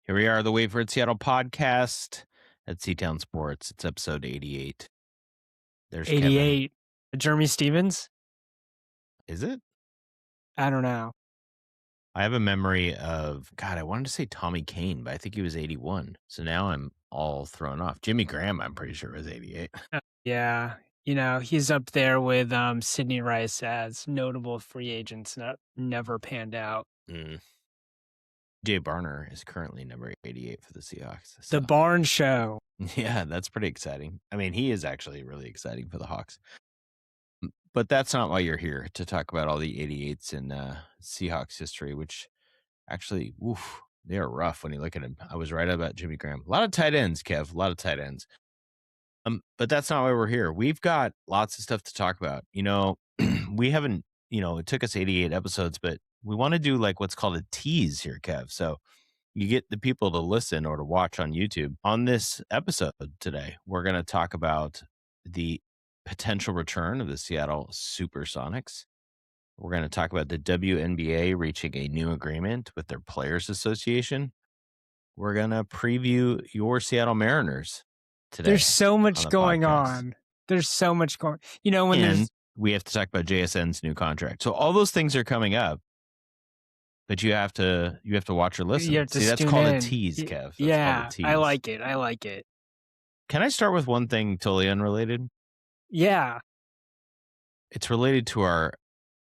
Here we are, the Wait for It Seattle podcast at Seatown Sports. It's episode 88. There's 88. Jeremy Stevens? Kevin. Is it? I don't know. I have a memory of, God, I wanted to say Tommy Kane, but I think he was 81. So now I'm all thrown off. Jimmy Graham, I'm pretty sure, was 88. Yeah. He's up there with Sidney Rice as notable free agents that never panned out. Jay Barner is currently number 88 for the Seahawks. So. The Barn Show. Yeah, that's pretty exciting. I mean, he is actually really exciting for the Hawks. But that's not why you're here, to talk about all the 88s in Seahawks history, which actually, they are rough when you look at them. I was right about Jimmy Graham. A lot of tight ends, Kev, a lot of tight ends. But that's not why we're here. We've got lots of stuff to talk about. We haven't, it took us 88 episodes, but we want to do like what's called a tease here, Kev. So you get the people to listen or to watch on YouTube. On this episode today, we're going to talk about the potential return of the Seattle Supersonics. We're going to talk about the WNBA reaching a new agreement with their Players Association. We're going to preview your Seattle Mariners today. There's so much going on. There's so much going. And we have to talk about JSN's new contract. So all those things are coming up. But you have to watch or listen. You have to that's called a tease, Kev. That's yeah, I like it. Can I start with one thing totally unrelated? Yeah. It's related to our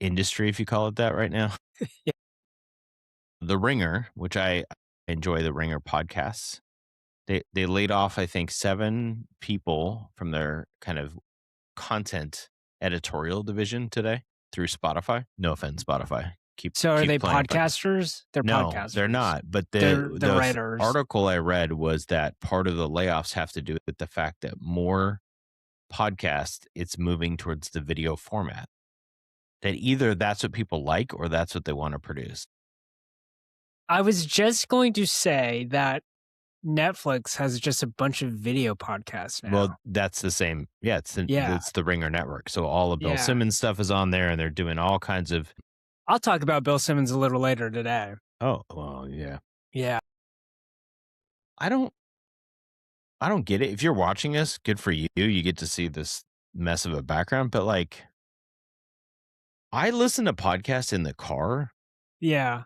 industry, if you call it that right now. Yeah. The Ringer, which I enjoy the Ringer podcasts, they laid off, I think, 7 people from their kind of content editorial division today through Spotify. No offense, Spotify. Are they podcasters? They're podcasters. No, they're not. But the writers. Article I read was that part of the layoffs have to do with the fact that more podcasts, it's moving towards the video format. That either that's what people like or that's what they want to produce. I was just going to say that Netflix has just a bunch of video podcasts now. Well, that's the same. Yeah, it's the Ringer Network. So all of Bill Simmons stuff is on there, and they're doing all kinds of. I'll talk about Bill Simmons a little later today. Oh, well, yeah. Yeah. I don't get it. If you're watching us, good for you. You get to see this mess of a background. But like, I listen to podcasts in the car. Yeah.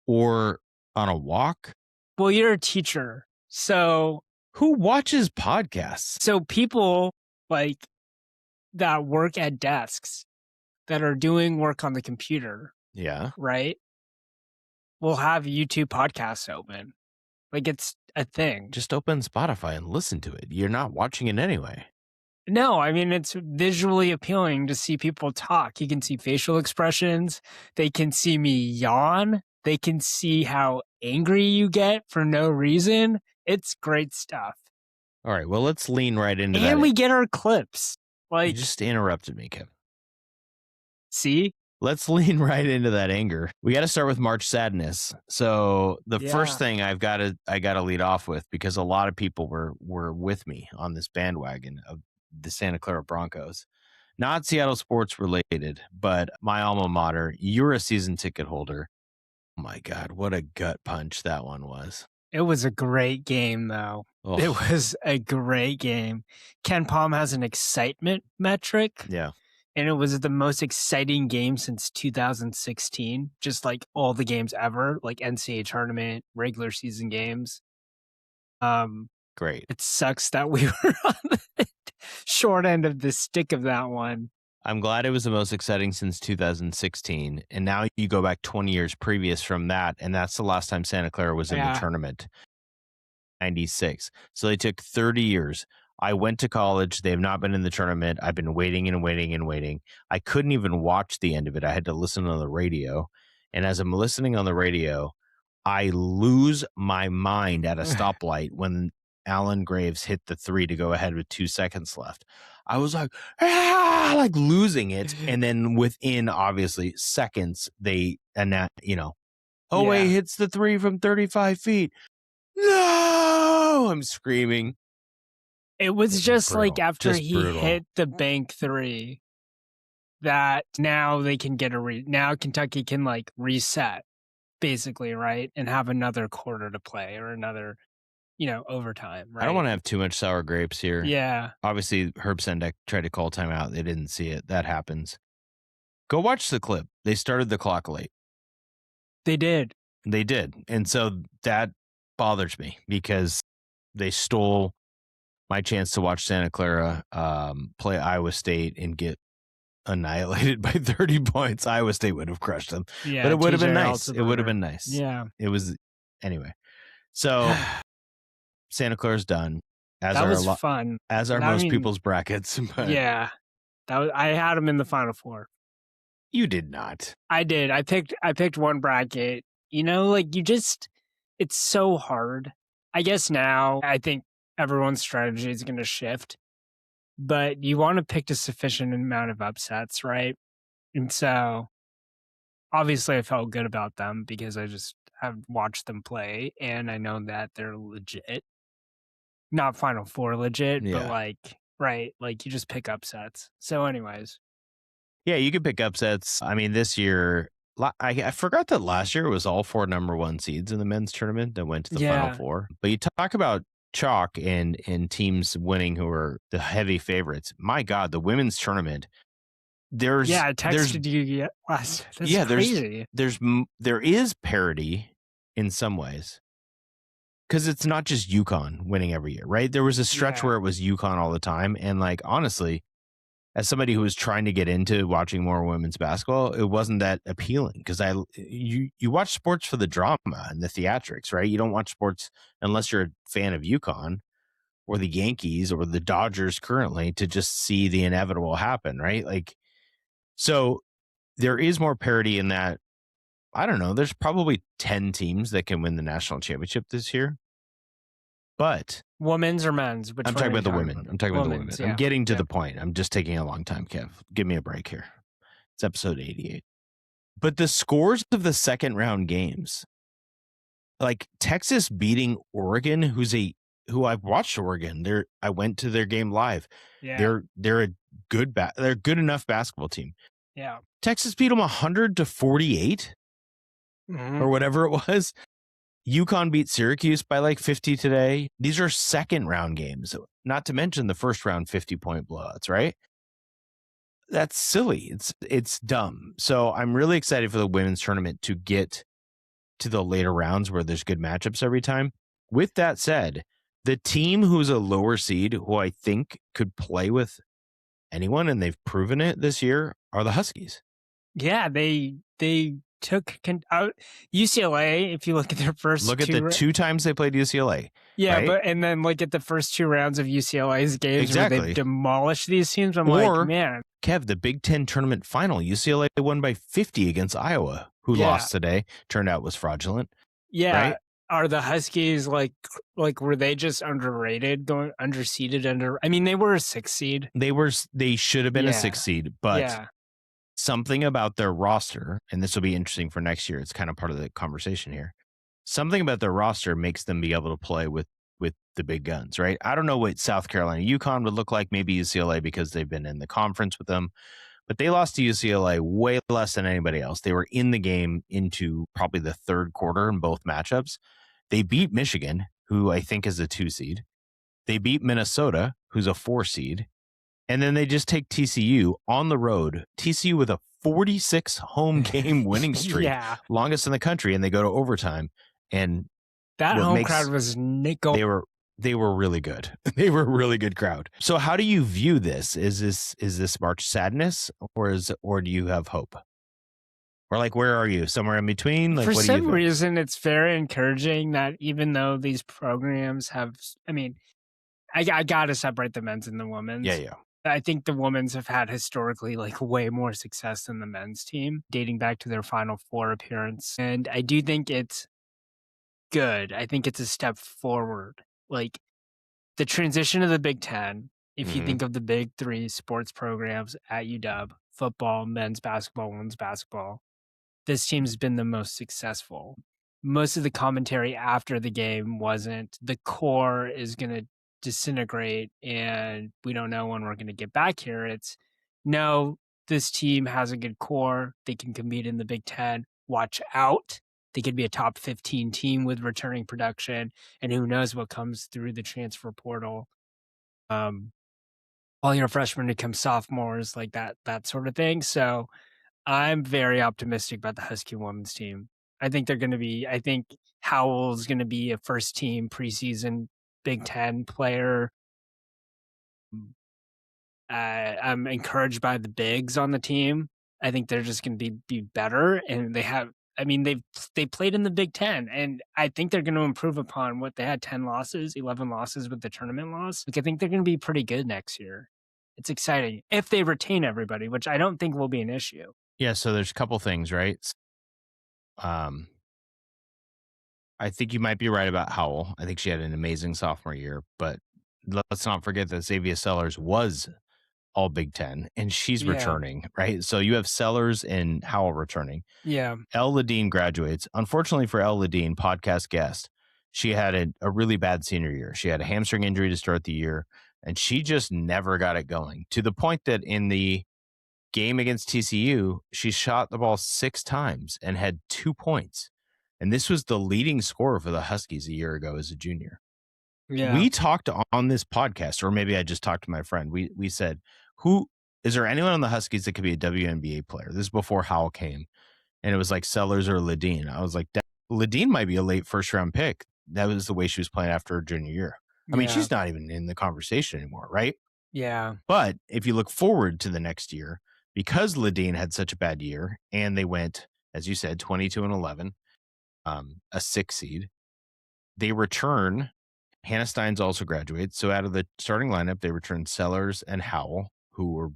Or on a walk. Well, you're a teacher. So who watches podcasts? So people like that work at desks that are doing work on the computer. Yeah. Right? Will have YouTube podcasts open. Like it's a thing. Just open Spotify and listen to it. You're not watching it anyway. No, I mean, it's visually appealing to see people talk. You can see facial expressions. They can see me yawn. They can see how angry you get for no reason. It's great stuff. All right. Well, let's lean right into that. And we get our clips. Like, you just interrupted me, Kevin. See? Let's lean right into that anger. We got to start with March Sadness. So the first thing I got to lead off with, because a lot of people were with me on this bandwagon of the Santa Clara Broncos. Not Seattle sports related, but my alma mater. You're a season ticket holder. Oh my God, what a gut punch that one was. It was a great game, though. Oh. It was a great game. Ken Palm has an excitement metric. Yeah. And it was the most exciting game since 2016. Just like all the games ever, like NCAA tournament, regular season games. Great. It sucks that we were on the short end of the stick of that one. I'm glad it was the most exciting since 2016. And now you go back 20 years previous from that, and that's the last time Santa Clara was in the tournament. 96. So they took 30 years. I went to college. They have not been in the tournament. I've been waiting and waiting and waiting. I couldn't even watch the end of it. I had to listen on the radio. And as I'm listening on the radio, I lose my mind at a stoplight when Alan Graves hit the 3 to go ahead with 2 seconds left. I was like, like losing it. And then within, obviously, seconds, they, Oweh hits the 3 from 35 feet. No! I'm screaming. It was just brutal. Like after just he brutal. Hit the bank 3 that now they can get now Kentucky can like reset. basically, right? And have another quarter to play or another, overtime, I don't right? wanna have too much sour grapes here. Yeah, Obviously, Herb Sendek tried to call timeout. They didn't see it. That happens. Go watch the clip. They started the clock late. they did. They did. And so that bothers me because they stole my chance to watch Santa Clara play Iowa State and get annihilated by 30 points. Iowa State would have crushed them, but Yeah, it would have been TJ nice. It would have Altenberger. been nice. Yeah. It was anyway. So Santa Clara's done, as That are a was lot, fun. as are I most mean, people's brackets. But yeah, I had him in the Final Four. you did not. I did. I picked one bracket. Like it's so hard. I guess now I think everyone's strategy is going to shift, but you want to pick a sufficient amount of upsets, right? And so obviously I felt good about them because I just have watched them play and I know that they're legit. Not Final Four legit, but Yeah. right, like you just pick upsets. So anyways, Yeah, you could pick upsets. I mean, this year, I forgot that last year it was all 4 number 1 seeds in the men's tournament that went to the Final yeah. Four. But you talk about chalk and teams winning who are the heavy favorites. My God, the women's tournament. Yeah, I There's texted you last. That's yeah, crazy. there is parity in some ways because it's not just UConn winning every year, right? There was a stretch Yeah. where it was UConn all the time, and like honestly, as somebody who was trying to get into watching more women's basketball, it wasn't that appealing because you watch sports for the drama and the theatrics, right? You don't watch sports unless you're a fan of UConn or the Yankees or the Dodgers currently to just see the inevitable happen, right? Like, so there is more parity in that. I don't know. There's probably 10 teams that can win the national championship this year, but Women's or men's? Which I'm one talking are you about the talking women. about? I'm talking about the women. Women's, I'm yeah. getting to Yeah. the point. I'm just taking a long time, Kev. Give me a break here. It's episode 88. But the scores of the second round games, like Texas beating Oregon, who I've watched Oregon. I went to their game live. Yeah. They're a they're a good enough basketball team. Yeah. Texas beat them 100-48 Mhm. or whatever it was. UConn beat Syracuse by like 50 today. These are second round games, not to mention the first round 50-point blowouts, right? That's silly. It's dumb. So I'm really excited for the women's tournament to get to the later rounds where there's good matchups every time. With that said, the team who's a lower seed, who I think could play with anyone, and they've proven it this year, are the Huskies. Yeah, they took UCLA. If you look at their first Look at the 2 times they played UCLA. yeah, right? and then look at the first 2 rounds of UCLA's games where Exactly. they've demolished these teams. I'm Or like, man, Kev, the Big Ten tournament final, UCLA won by 50 against Iowa, who Yeah. lost today. Turned out was fraudulent. yeah. Right? Are the Huskies like were they just underrated, going underseeded under? I mean, they were a 6 seed. They should have been a Yeah. 6 seed, but Yeah, something about their roster, and this will be interesting for next year. It's kind of part of the conversation here. Something about their roster makes them be able to play with the big guns, right? I don't know what South Carolina, UConn would look like, maybe UCLA because they've been in the conference with them, but they lost to UCLA way less than anybody else. They were in the game into probably the third quarter in both matchups. They beat Michigan, who I think is a 2 seed. They beat Minnesota, who's a 4 seed. And then they just take TCU on the road. TCU with a 46 home game winning streak, yeah. longest in the country, and they go to overtime. And That what home makes- crowd was nickel. they were really good. They were a really good crowd. So how do you view this? Is this March sadness, or do you have hope? Or like, where are you? Somewhere in between? Like, For what do some you think? reason, it's very encouraging that even though these programs have, I mean, I got to separate the men's and the women's. Yeah. I think the women's have had historically like way more success than the men's team, dating back to their Final Four appearance. And I do think it's good. I think it's a step forward. Like the transition of the Big Ten, if you Mhm. think of the big 3 sports programs at UW, football, men's basketball, women's basketball, this team's been the most successful. Most of the commentary after the game wasn't the core is going to disintegrate and we don't know when we're going to get back here. It's no, this team has a good core. They can compete in the Big Ten. Watch out. They could be a top 15 team with returning production, and who knows what comes through the transfer portal. Um, all your freshmen become sophomores, like that sort of thing. So I'm very optimistic about the Husky women's team. I think Howell's going to be a first team preseason Big Ten player. I'm encouraged by the bigs on the team. I think they're just going to be better, and they played in the Big Ten, and I think they're going to improve upon what they had 10 losses, 11 losses with the tournament loss. Like I think they're going to be pretty good next year. It's exciting if they retain everybody, which I don't think will be an issue. Yeah, so there's a couple things, right? Um, I think you might be right about Howell. I think she had an amazing sophomore year, but let's not forget that Xavier Sellers was all Big Ten and she's Yeah, returning, right? So you have Sellers and Howell returning. yeah, Elle Ladine graduates. Unfortunately for Elle Ladine, podcast guest, she had a really bad senior year. She had a hamstring injury to start the year, and she just never got it going to the point that in the game against TCU, she shot the ball 6 times and had 2 points. And this was the leading scorer for the Huskies a year ago as a junior. yeah. We talked on this podcast, or maybe I just talked to my friend. We said, who is there anyone on the Huskies that could be a WNBA player? This is before Howell came. And it was like Sellers or Ladine. I was like, Ladine might be a late first round pick. That was the way she was playing after her junior year. I mean, Yeah, she's not even in the conversation anymore, right? yeah. But if you look forward to the next year, because Ladine had such a bad year and they went, as you said, 22-11, a 6 seed, they return. Hannah Steins also graduates. So out of the starting lineup, they returned Sellers and Howell, who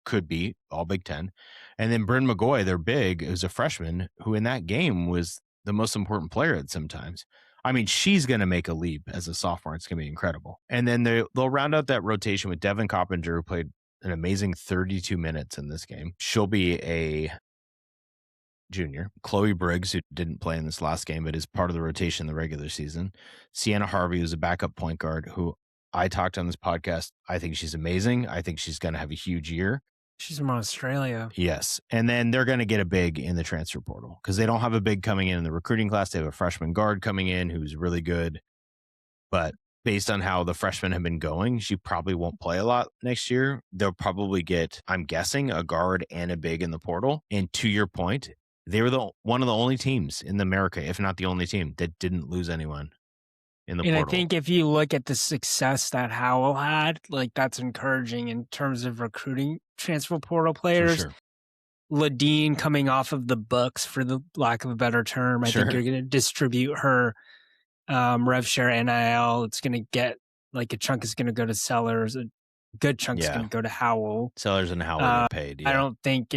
could be all Big Ten. And then Bryn McGoy, their big, is a freshman who in that game was the most important player at sometimes. I mean, she's going to make a leap as a sophomore. It's going to be incredible. And then they'll round out that rotation with Devin Coppinger, who played an amazing 32 minutes in this game. She'll be a junior. Chloe Briggs, who didn't play in this last game, but is part of the rotation in the regular season. Sienna Harvey, who's a backup point guard, who I talked on this podcast. I think she's amazing. I think she's going to have a huge year. She's from Australia. Yes. And then they're going to get a big in the transfer portal because they don't have a big coming in the recruiting class. They have a freshman guard coming in who's really good. But based on how the freshmen have been going, she probably won't play a lot next year. They'll probably get, I'm guessing, a guard and a big in the portal. And to your point, they were one of the only teams in America, if not the only team, that didn't lose anyone in the And I portal. think if you look at the success that Howell had, like that's encouraging in terms of recruiting transfer portal For players. sure. Ladine coming off of the books, for the lack of a better term, I think Sure. you're going to distribute her rev share NIL. It's going to get like a chunk is going to go to Sellers, a good chunk is Yeah. going to go to Howell. Sellers and Howell get paid. Yeah. I don't think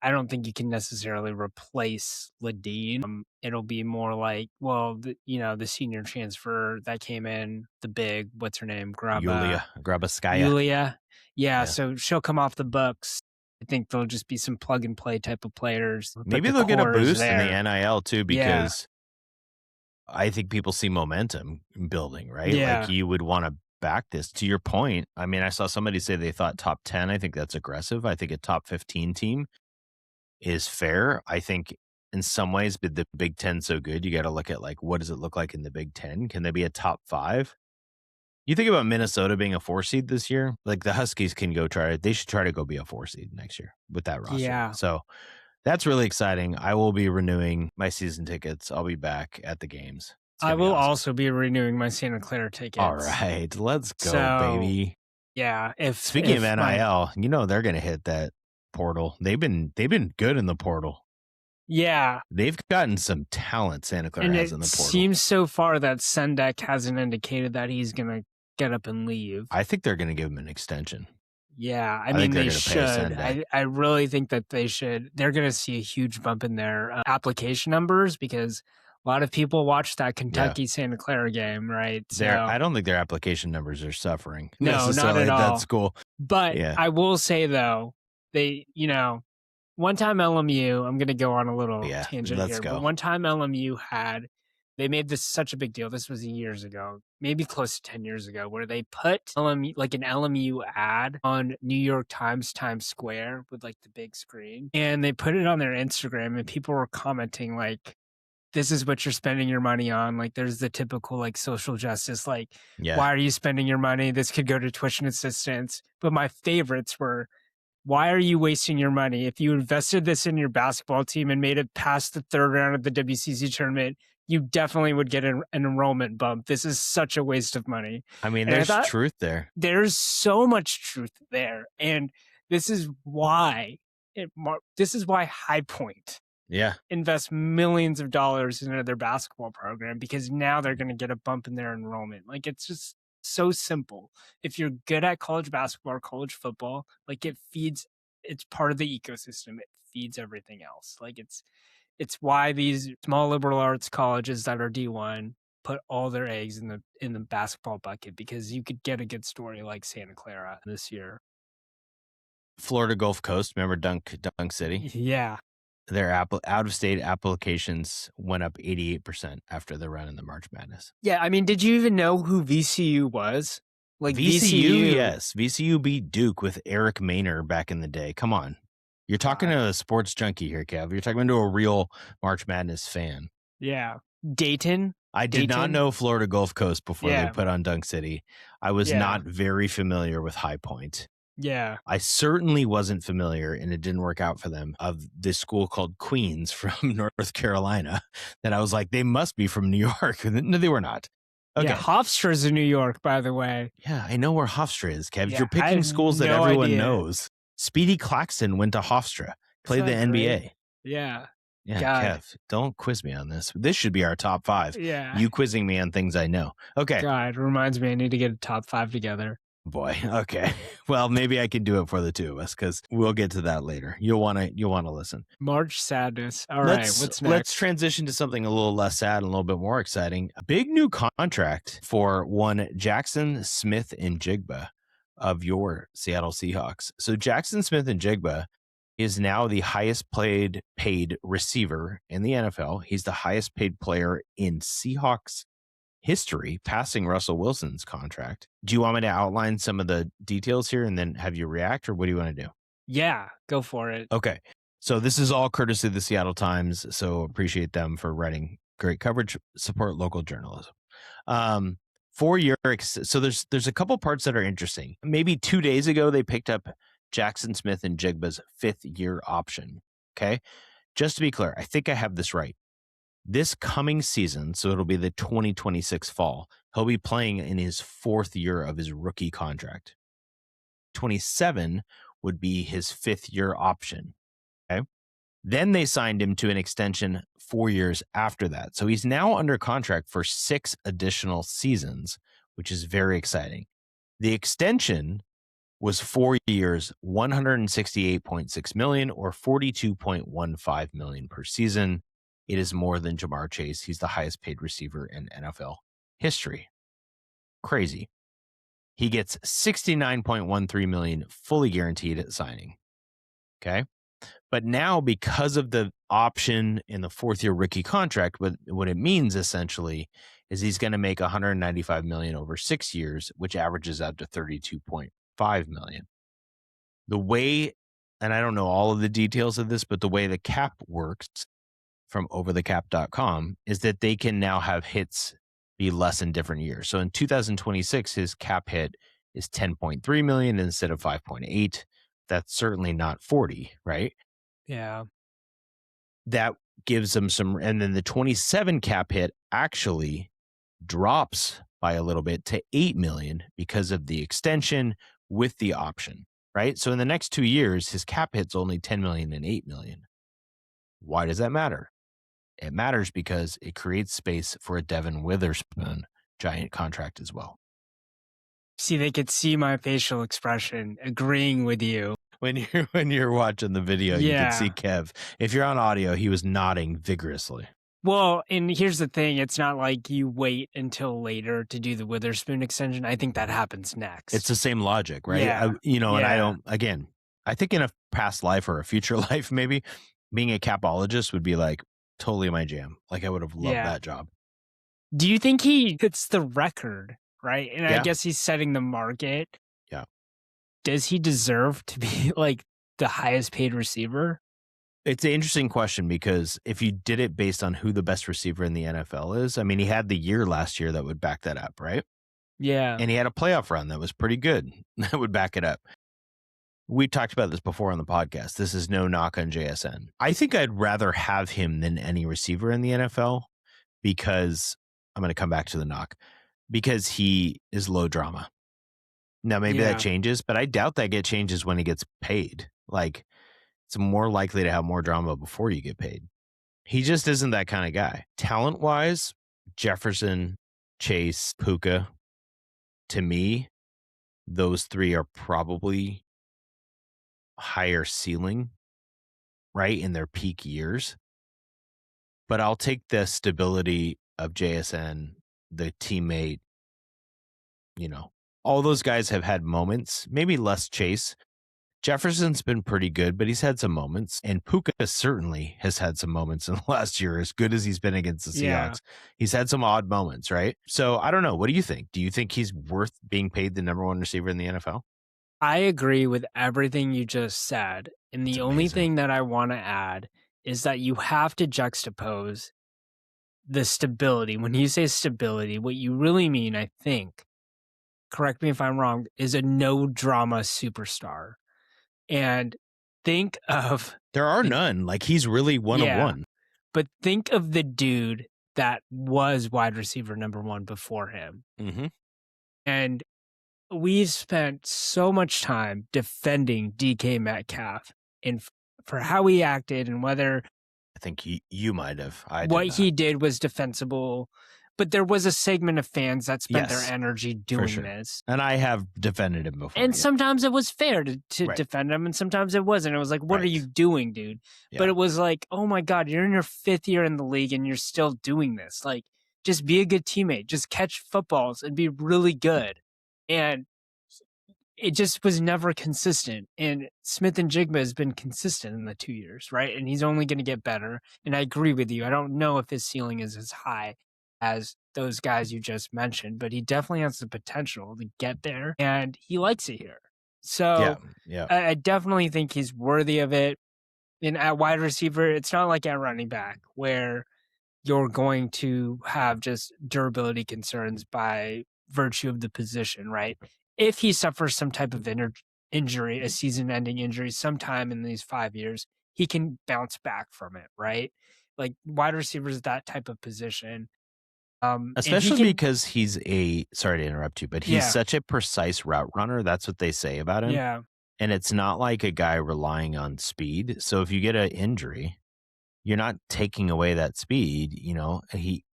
I don't think you can necessarily replace Ladine. It'll be more like, well, the senior transfer that came in, the big, what's her name? Yulia Grabaskaya. Yulia. Yeah, Yeah. so she'll come off the books. I think they'll just be some plug and play type of players. but Maybe the they'll get a core is boost in the there. NIL too, Yeah. because I think people see momentum building, right? Yeah. Like you would want to back this. To your point, I mean, I saw somebody say they thought top 10. I think that's aggressive. I think a top 15 team is fair. I think in some ways, but the Big Ten so good, you got to look at like what does it look like in the Big Ten? Can they be a top 5? You think about Minnesota being a 4 seed this year, like the Huskies can go try it. They should try to go be a 4 seed next year with that roster. Yeah. So that's really exciting. I will be renewing my season tickets. I'll be back at the games. I will also be renewing my Santa Clara tickets. All right, let's go, So, baby. Yeah. Speaking of NIL, they're going to hit that portal. They've been good in the portal. Yeah. They've gotten some talent. Santa Clara has in the portal. It seems so far that Sendek hasn't indicated that he's going to get up and leave. I think they're going to give him an extension. Yeah, I think mean, they're they gonna pay should. Sendek. I really think that they should. They're going to see a huge bump in their application numbers because a lot of people watch that Kentucky Santa Clara game, right? So I don't think their application numbers are suffering. No, not necessarily. at all. That's cool. But Yeah. I will say though, they, one time LMU, I'm going to go on a little tangent let's here, go. but one time LMU they made this such a big deal. This was years ago, maybe close to 10 years ago, where they put LMU, like an LMU ad on New York Times Square with like the big screen. And they put it on their Instagram and people were commenting like, this is what you're spending your money on. Like there's the typical like social justice, like, Yeah. why are you spending your money? This could go to tuition assistance. But my favorites were, why are you wasting your money? If you invested this in your basketball team and made it past the third round of the WCC tournament, you definitely would get an enrollment bump. This is such a waste of money. I mean, And I there's thought truth there. there's so much truth there. And this is why this is why High Point Yeah. invest millions of dollars into their basketball program, because now they're going to get a bump in their enrollment. Like it's just so simple. If you're good at college basketball or college football, like it's part of the ecosystem. It feeds everything else. Like it's why these small liberal arts colleges that are D1 put all their eggs in the basketball bucket, because you could get a good story like Santa Clara this year. Florida Gulf Coast, remember Dunk City? Yeah. Their out-of-state applications went up 88% after the run in the March Madness. Yeah, I mean, did you even know who VCU was? Like VCU, yes. VCU beat Duke with Eric Maynor back in the day. Come on. You're talking to a sports junkie here, Kev. You're talking to a real March Madness fan. Yeah. Dayton. I did not know Florida Gulf Coast before they put on Dunk City. I was not very familiar with High Point. Yeah. I certainly wasn't familiar, and it didn't work out for them, of this school called Queens from North Carolina. That I was like, they must be from New York. No, they were not. Okay. Yeah, Hofstra's in New York, by the way. Yeah, I know where Hofstra is, Kev. Yeah, you're picking schools that everyone knows. Speedy Claxton went to Hofstra, played the NBA. Great. Yeah. Yeah, God. Kev, don't quiz me on this. This should be our top 5. Yeah. You quizzing me on things I know. Okay. God, reminds me I need to get a top 5 together. Boy, okay. Well, maybe I can do it for the two of us, because we'll get to that later. You'll want to listen. March sadness. All right, what's next? Let's transition to something a little less sad and a little bit more exciting. A big new contract for one Jackson Smith-Njigba of your Seattle Seahawks. So Jackson Smith-Njigba is now the highest paid receiver in the NFL. He's the highest paid player in Seahawks history, passing Russell Wilson's contract. Do you want me to outline some of the details here and then have you react, or what do you want to do? Yeah, go for it. Okay. So this is all courtesy of the Seattle Times, so appreciate them for writing great coverage, support local journalism. 4 year, so there's a couple parts that are interesting. Maybe 2 days ago, they picked up Jackson Smith-Njigba's 5th year option. Okay. Just to be clear, I think I have this right. This coming season, so it'll be the 2026 fall, he'll be playing in his 4th year of his rookie contract. 27 would be his 5th year option. Okay. Then they signed him to an extension 4 years after that. So he's now under contract for 6 additional seasons, which is very exciting. The extension was 4 years, $168.6 million or $42.15 million per season. It is more than Jamar Chase. He's the highest paid receiver in NFL history. Crazy. He gets $69.13 million fully guaranteed at signing. Okay. But now, because of the option in the 4th year rookie contract, what it means essentially is he's going to make $195 million over 6 years, which averages out to $32.5 million. The way, and I don't know all of the details of this, but the way the cap works from overthecap.com is that they can now have hits be less in different years. So in 2026, his cap hit is 10.3 million instead of 5.8. That's certainly not 40, right? Yeah. That gives them some, and then the 27 cap hit actually drops by a little bit to 8 million because of the extension with the option, right? So in the next 2 years, his cap hit's only 10 million and 8 million. Why does that matter? It matters because it creates space for a Devin Witherspoon giant contract as well. See, they could see my facial expression agreeing with you. When you're watching the video, you can see Kev. If you're on audio, he was nodding vigorously. Well, and here's the thing. It's not like you wait until later to do the Witherspoon extension. I think that happens next. It's the same logic, right? Yeah. And I don't, again, I think in a past life or a future life, maybe being a capologist would be like totally my jam. Like I would have loved that job. Do you think he hits the record, right? And I guess he's setting the market. Yeah. Does he deserve to be like the highest paid receiver? It's an interesting question because if you did it based on who the best receiver in the NFL is, I mean, he had the year last year that would back that up, right? Yeah. And he had a playoff run that was pretty good that would back it up. We talked about this before on the podcast. This is no knock on JSN. I think I'd rather have him than any receiver in the NFL because I'm going to come back to the knock because he is low drama. Now, maybe that Yeah. changes, but I doubt that changes when he gets paid. Like, it's more likely to have more drama before you get paid. He just isn't that kind of guy. Talent wise, Jefferson, Chase, Puka, to me, those three are probably higher ceiling, right, in their peak years. But I'll take the stability of JSN, the teammate, all those guys have had moments, maybe less Chase. Jefferson's been pretty good, but he's had some moments. And Puka certainly has had some moments in the last year, as good as he's been against the Yeah. Seahawks. He's had some odd moments, right? So I don't know. What do you think? Do you think he's worth being paid the number one receiver in the NFL? I agree with everything you just said. And It's the only amazing. thing that I want to add is that you have to juxtapose the stability. When you say stability, what you really mean, I think, correct me if I'm wrong, is a no drama superstar. And think of There are the, none. Like, he's really one of yeah, one. but think of the dude that was wide receiver number one before him. Mm-hmm. And we've spent so much time defending DK Metcalf and for how he acted and whether I think you might have. I did what not. he did was defensible. But there was a segment of fans that spent their Yes, energy for doing sure. this. And I have defended him before. And Yeah. sometimes it was fair to Right. defend him, and sometimes it wasn't. It was like, what are Right. you doing, dude? But Yeah. it was like, oh my God, you're in your 5th year in the league and you're still doing this. Like, just be a good teammate. Just catch footballs and be really good. And it just was never consistent. And Smith and Jigma has been consistent in the 2 years, right? And he's only going to get better. And I agree with you. I don't know if his ceiling is as high as those guys you just mentioned, but he definitely has the potential to get there, and he likes it here. Yeah. So Yeah. I definitely think he's worthy of it. And at wide receiver, it's not like at running back where you're going to have just durability concerns by virtue of the position, right? If he suffers some type of injury, a season ending injury, sometime in these 5 years, he can bounce back from it, right? Like wide receivers, that type of position. And he Especially can, because sorry to interrupt you, but he's yeah, such a precise route runner. That's what they say about him. yeah, And it's not like a guy relying on speed. So if you get an injury, you're not taking away that speed.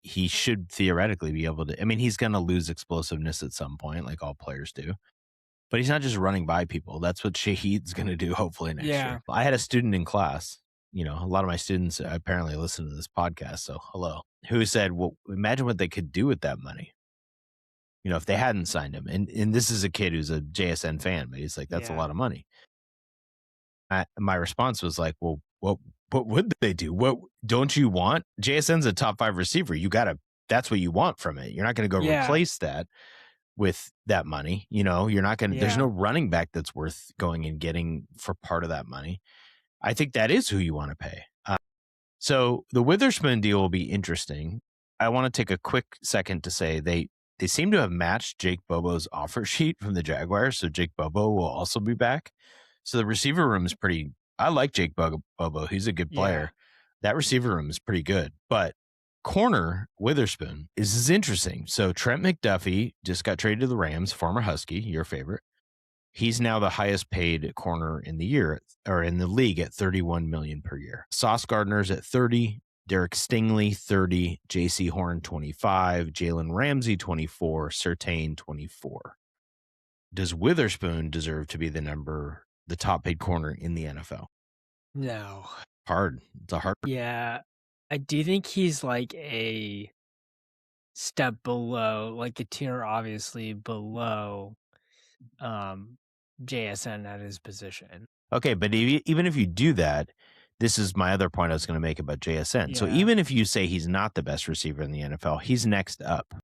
He should theoretically be able to. I mean, he's going to lose explosiveness at some point, like all players do. But he's not just running by people. That's what Shaheed's going to do, hopefully, next yeah, year. I had a student in class. A lot of my students apparently listen to this podcast. So hello, who said, well, imagine what they could do with that money. If they hadn't signed him. And this is a kid who's a JSN fan, but he's like, that's a yeah, lot of money. My response was like, well, what would they do? What don't you want? JSN's a top 5 receiver. That's what you want from it. You're not going to go yeah, replace that with that money. You're not going to, there's yeah, no running back that's worth going and getting for part of that money. I think that is who you want to pay. So the Witherspoon deal will be interesting. I want to take a quick second to say they seem to have matched Jake Bobo's offer sheet from the Jaguars. So Jake Bobo will also be back. So the receiver room is pretty. I like Jake Bobo. He's a good yeah, player. That receiver room is pretty good. But corner Witherspoon is interesting. So Trent McDuffie just got traded to the Rams, former Husky, your favorite. He's now the highest paid corner in the year or in the league at $31 million per year. Sauce Gardner's at 30, Derek Stingley 30, JC Horn 25, Jalen Ramsey 24, Surtain 24. Does Witherspoon deserve to be the top paid corner in the NFL? no, Hard. It's a hard. yeah. I do think he's like a step below, like a tier obviously below um JSN at his position. Okay, but even if you do that, this is my other point I was going to make about JSN. So Yeah. even if you say he's not the best receiver in the NFL, he's next up.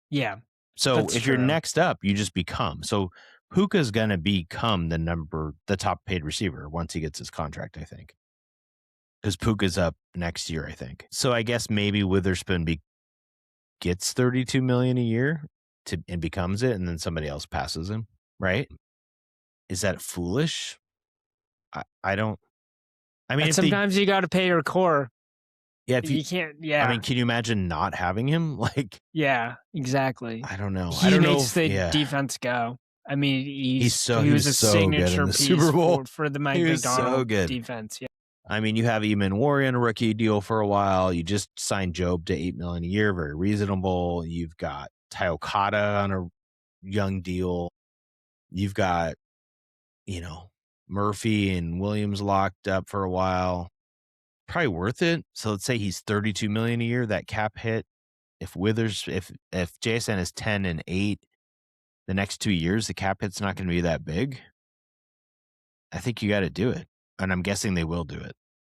Yeah, So that's if you're true. next up, you just become. So Puka's going to become the top paid receiver once he gets his contract, I think. because Puka's up next year, I think. So I guess maybe Witherspoon gets $32 million a year and becomes it, and then somebody else passes him, right? Is that foolish? I don't. I mean, And if they, sometimes you got to pay your core. yeah, if you, You can't. I Yeah, mean, can you imagine not having him? Like, yeah, exactly. I don't know. I He don't know makes if, the yeah, defense go. I mean, he he was was a so good in signature the piece Super Bowl. for the He Mike was so McDonald good. defense. Yeah, I mean, you have Eamon Warren, a rookie deal for a while. You just signed Job to $8 million a year, very reasonable. You've got Ty Okada on a young deal. You've got, Murphy and Williams locked up for a while. Probably worth it. So let's say he's $32 million a year. That cap hit, if JSN is 10 and 8 the next 2 years, the cap hit's not going to be that big. I think you got to do it, and I'm guessing they will do it.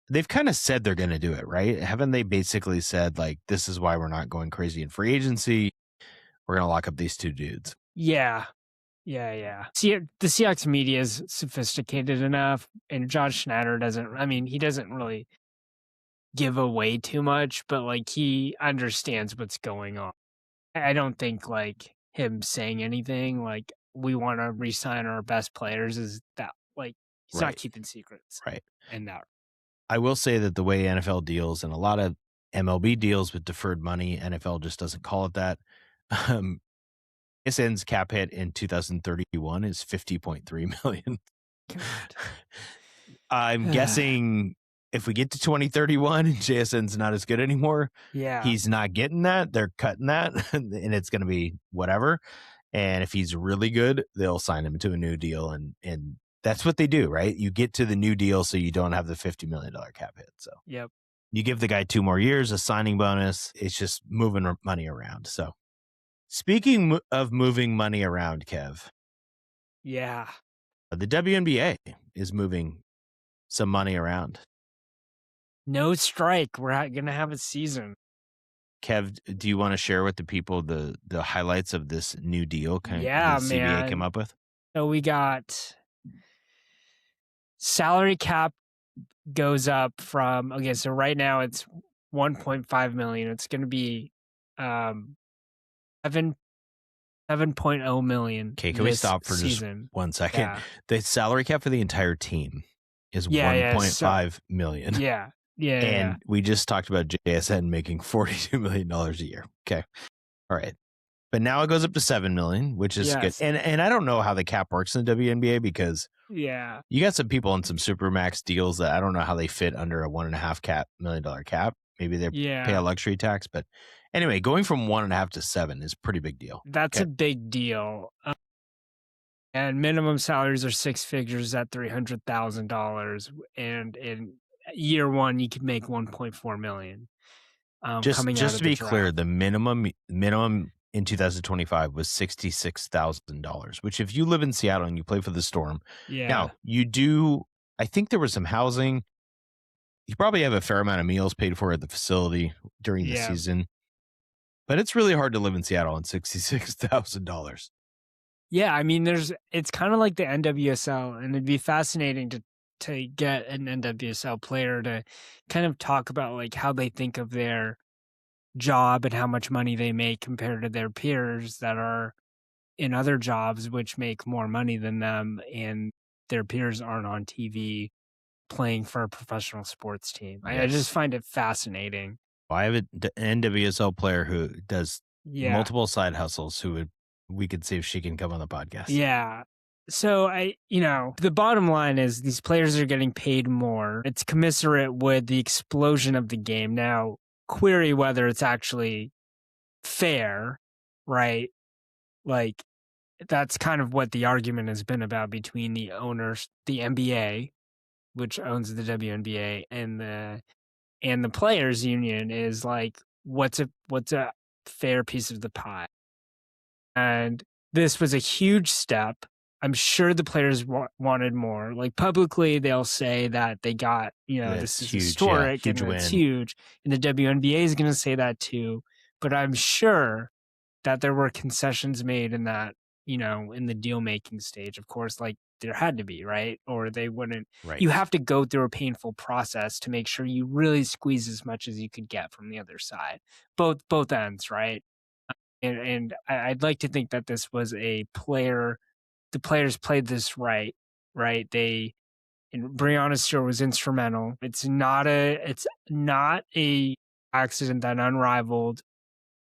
They've kind of said they're going to do it, right? Haven't they basically said, like, this is why we're not going crazy in free agency? We're going to lock up these two dudes. yeah, yeah. See, the Seahawks media is sophisticated enough, and John Schneider doesn't. I mean, he doesn't really give away too much, but like he understands what's going on. I don't think like him saying anything like we want to re-sign our best players is that like he's not Right. keeping secrets. Right. And that I will say that the way NFL deals and a lot of MLB deals with deferred money, NFL just doesn't call it that. JSN's cap hit in 2031 is $50.3 million. God. I'm guessing if we get to 2031 and JSN's not as good anymore, Yeah. he's not getting that. They're cutting that, and it's going to be whatever. And if he's really good, they'll sign him to a new deal, and that's what they do, right? You get to the new deal so you don't have the $50 million cap hit. So Yep. you give the guy 2 more years, a signing bonus. It's just moving money around. So speaking of moving money around, Kev, Yeah. the WNBA is moving some money around. No strike. We're gonna have a season. Kev, do you want to share with the people the highlights of this new deal Yeah, the CBA came man. up with? So we got salary cap goes up from so right now it's 1.5 million. It's gonna be 7.0 million. Okay, can we stop for season. just 1 second? Yeah. The salary cap for the entire team is Yeah, 1.5 million. Yeah. And we just talked about JSN making $42 million a year. Okay. All right. But now it goes up to 7 million, which is good. And I don't know how the cap works in the WNBA because you got some people on some supermax deals that I don't know how they fit under a $1.5 million cap. Maybe they pay a luxury tax, but anyway, going from 1.5 to 7 is a pretty big deal. That's a big deal. And minimum salaries are 6 figures at $300,000, and in year one you could make 1.4 million. Coming out Just of to the be draft. clear, the minimum in 2025 was $66,000, which if you live in Seattle and you play for the Storm, now you do. I think there was some housing. You probably have a fair amount of meals paid for at the facility during the season, but it's really hard to live in Seattle on $66,000. Yeah, I mean, it's kind of like the NWSL, and it'd be fascinating to get an NWSL player to kind of talk about like how they think of their job and how much money they make compared to their peers that are in other jobs which make more money than them, and their peers aren't on TV playing for a professional sports team. I just find it fascinating. I have an NWSL player who does multiple side hustles we could see if she can come on the podcast. Yeah. So the bottom line is these players are getting paid more. It's commensurate with the explosion of the game. Now, query whether it's actually fair, right? Like, that's kind of what the argument has been about between the owners, the NBA, which owns the WNBA, and the players union is like, what's a fair piece of the pie? And this was a huge step. I'm sure the players wanted more. Like publicly, they'll say that they got, this is huge, historic and it's huge. And the WNBA is going to say that too. But I'm sure that there were concessions made in that, in the deal making stage. Of course, like there had to be, right? Or they wouldn't. Right. You have to go through a painful process to make sure you really squeeze as much as you could get from the other side, both ends, right? I'd like to think that this was a player. The players played this right, right? They and Breonna Stewart was instrumental. It's not a accident that Unrivaled,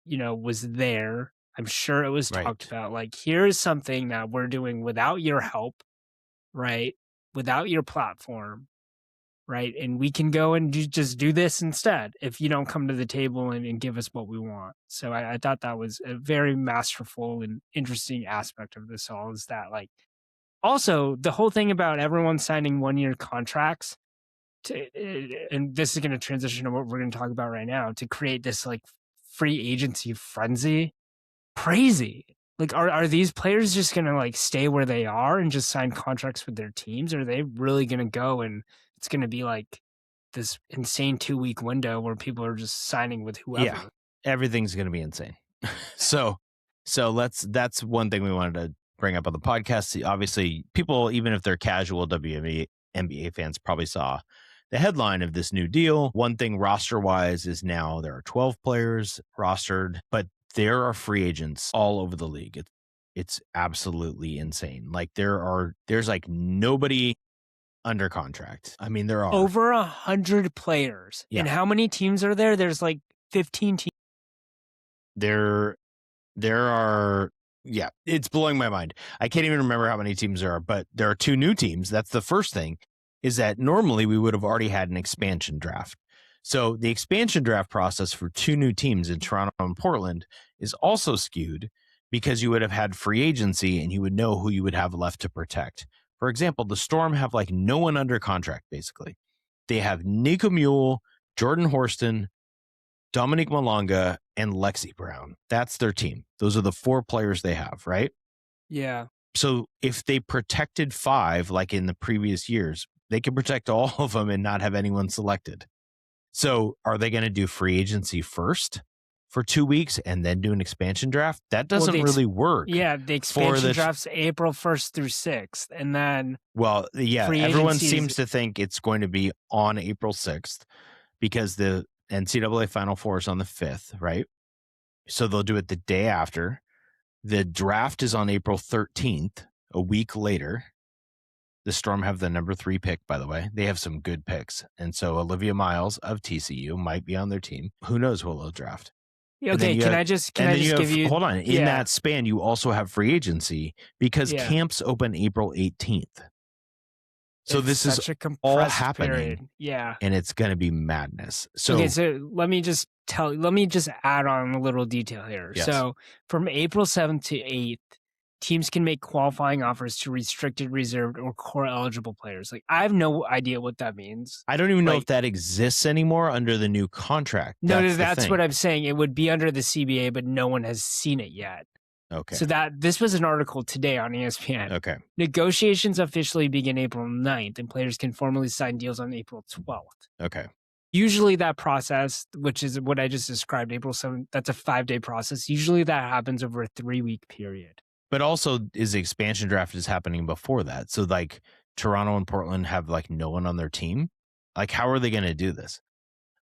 was there. I'm sure it was talked Right. about. Like, here is something that we're doing without your help, right? Without your platform, right? And we can go and just do this instead if you don't come to the table and give us what we want. So I thought that was a very masterful and interesting aspect of this all is that, like, also the whole thing about everyone signing 1-year contracts and this is going to transition to what we're going to talk about right now to create this like free agency frenzy. Crazy. Like, are these players just gonna like stay where they are and just sign contracts with their teams? Or are they really gonna go and it's gonna be like this insane 2-week window where people are just signing with Yeah. whoever? Everything's going to be insane. So, that's one thing we wanted to bring up on the podcast. Obviously, people, even if they're casual WNBA fans, probably saw the headline of this new deal. One thing roster wise is now there are 12 players rostered, but there are free agents all over the league. It's absolutely insane. Like there's like nobody under contract. I mean, there are. Over 100 players. Yeah. And how many teams are there? There's like 15 teams. There are, yeah, it's blowing my mind. I can't even remember how many teams there are, but there are 2 new teams. That's the first thing, is that normally we would have already had an expansion draft. So the expansion draft process for 2 new teams in Toronto and Portland is also skewed because you would have had free agency and you would know who you would have left to protect. For example, the Storm have like no one under contract, basically. They have Nico Mule, Jordan Horston, Dominique Malonga, and Lexi Brown. That's their team. Those are the 4 players they have, right? Yeah. So if they protected 5, like in the previous years, they could protect all of them and not have anyone selected. So are they going to do free agency first for 2 weeks and then do an expansion draft? That doesn't really work. Yeah, the expansion draft's April 1st through 6th. And then well, yeah, free everyone agency seems to think it's going to be on April 6th because the NCAA Final Four is on the 5th, right? So they'll do it the day after. The draft is on April 13th, a week later. The Storm have the number 3 pick, by the way. They have some good picks. And so Olivia Miles of TCU might be on their team. Who knows who they'll draft? Okay, can I just give you hold on. In that span, you also have free agency because camps open April 18th. So this is all happening. Period. Yeah. And it's going to be madness. So okay, so let me just add on a little detail here. Yes. So from April 7th to 8th, teams can make qualifying offers to restricted, reserved, or core eligible players. Like, I have no idea what that means. I don't even know if that exists anymore under the new contract. That's what I'm saying. It would be under the CBA, but no one has seen it yet. Okay. So this was an article today on ESPN. Okay. Negotiations officially begin April 9th, and players can formally sign deals on April 12th. Okay. Usually that process, which is what I just described, April 7th, that's a 5-day process. Usually that happens over a 3-week period. But also is the expansion draft is happening before that. So like Toronto and Portland have like no one on their team. Like, how are they going to do this?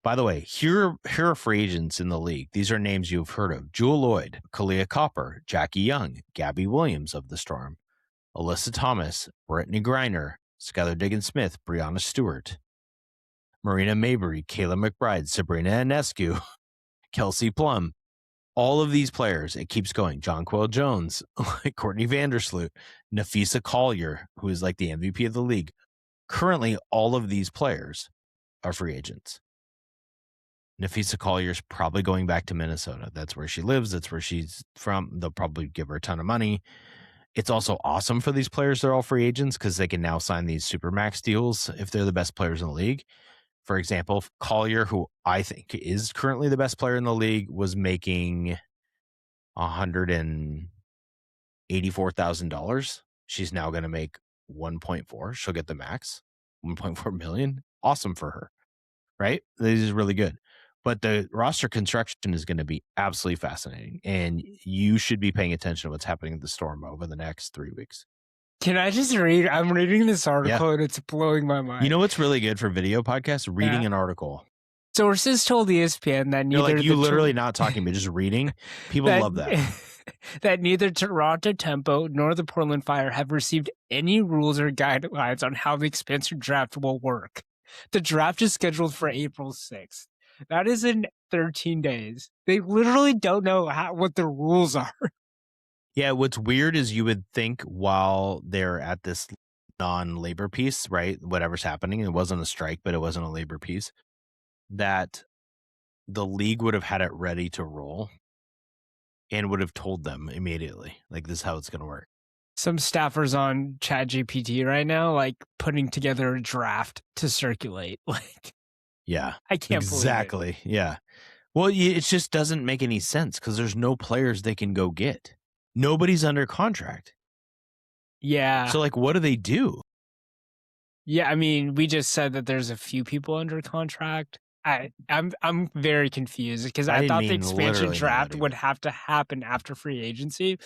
By the way, here are free agents in the league. These are names you've heard of. Jewel Lloyd, Kalia Copper, Jackie Young, Gabby Williams of the Storm, Alyssa Thomas, Brittany Griner, Skylar Diggins-Smith, Breonna Stewart, Marina Mabry, Kayla McBride, Sabrina Ionescu, Kelsey Plum. All of these players, it keeps going. Jonquel Jones, Courtney Vandersloot, Nafisa Collier, who is like the MVP of the league. Currently, all of these players are free agents. Nafisa Collier's probably going back to Minnesota. That's where she lives. That's where she's from. They'll probably give her a ton of money. It's also awesome for these players. They're all free agents because they can now sign these supermax deals if they're the best players in the league. For example, Collier, who I think is currently the best player in the league, was making $184,000. She's now going to make 1.4. She'll get the max, 1.4 million. Awesome for her, right? This is really good. But the roster construction is going to be absolutely fascinating, and you should be paying attention to what's happening at the Storm over the next 3 weeks. Can I just read? I'm reading this Yeah. article and it's blowing my mind. You know what's really good for video podcasts? Reading an article. Sources told ESPN that You're neither like, you literally not talking, but just reading. People love that. that neither Toronto Tempo nor the Portland Fire have received any rules or guidelines on how the expansion draft will work. The draft is scheduled for April 6th. That is in 13 days. They literally don't know what the rules are. Yeah, what's weird is you would think while they're at this non-labor piece, right? Whatever's happening, it wasn't a strike, but it wasn't a labor piece, that the league would have had it ready to roll and would have told them immediately, like, this is how it's going to work. Some staffers on ChatGPT right now, like putting together a draft to circulate. Like, yeah, I can't exactly. believe it. Yeah. Well, it just doesn't make any sense because there's no players they can go get. Nobody's under contract. Yeah. So, like, what do they do? Yeah, I mean, we just said that there's a few people under contract. I'm very confused because I thought the expansion draft would have to happen after free agency,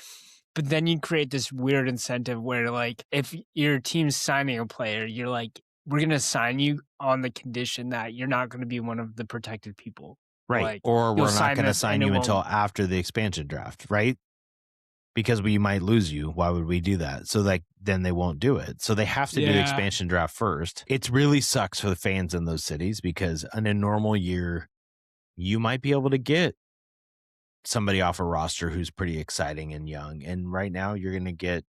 but then you create this weird incentive where, like, if your team's signing a player, you're like, we're gonna sign you on the condition that you're not going to be one of the protected people, right? Like, Or we're not going to sign you until won't... after the expansion draft, right? Because we might lose you. Why would we do that? So, like, then they won't do it. So they have to do the expansion draft first. It really sucks for the fans in those cities because in a normal year, you might be able to get somebody off a roster who's pretty exciting and young. And right now, you're going to get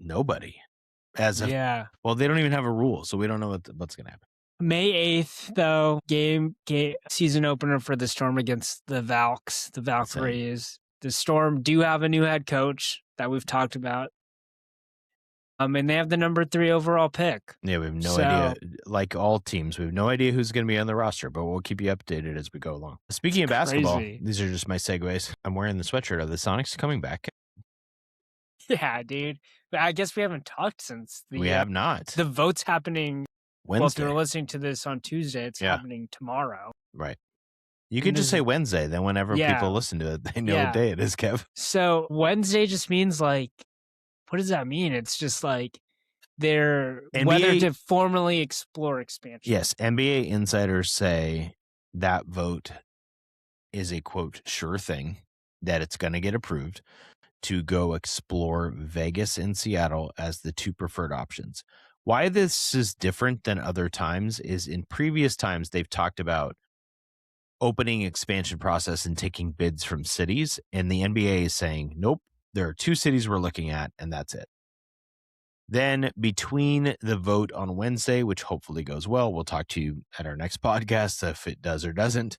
nobody. Well, they don't even have a rule, so we don't know what's going to happen. May 8th, though, game season opener for the Storm against the Valks, the Valkyries. The Storm do have a new head coach that we've talked about. And they have the number 3 overall pick. Yeah, we have no idea. Like all teams, we have no idea who's going to be on the roster, but we'll keep you updated as we go along. Speaking of basketball, these are just my segues. I'm wearing the sweatshirt of the Sonics coming back. Yeah, dude. But I guess we haven't talked since we have not. The vote's happening Wednesday. Well, if you're listening to this on Tuesday, it's happening tomorrow. Right. You can just say Wednesday. Then whenever people listen to it, they know what day it is, Kev. So Wednesday just means, like, what does that mean? It's just like they're whether to formally explore expansion. Yes. NBA insiders say that vote is a, quote, sure thing, that it's going to get approved to go explore Vegas and Seattle as the 2 preferred options. Why this is different than other times is in previous times, they've talked about opening expansion process and taking bids from cities. And the NBA is saying, nope, there are 2 cities we're looking at, and that's it. Then between the vote on Wednesday, which hopefully goes well, we'll talk to you at our next podcast if it does or doesn't.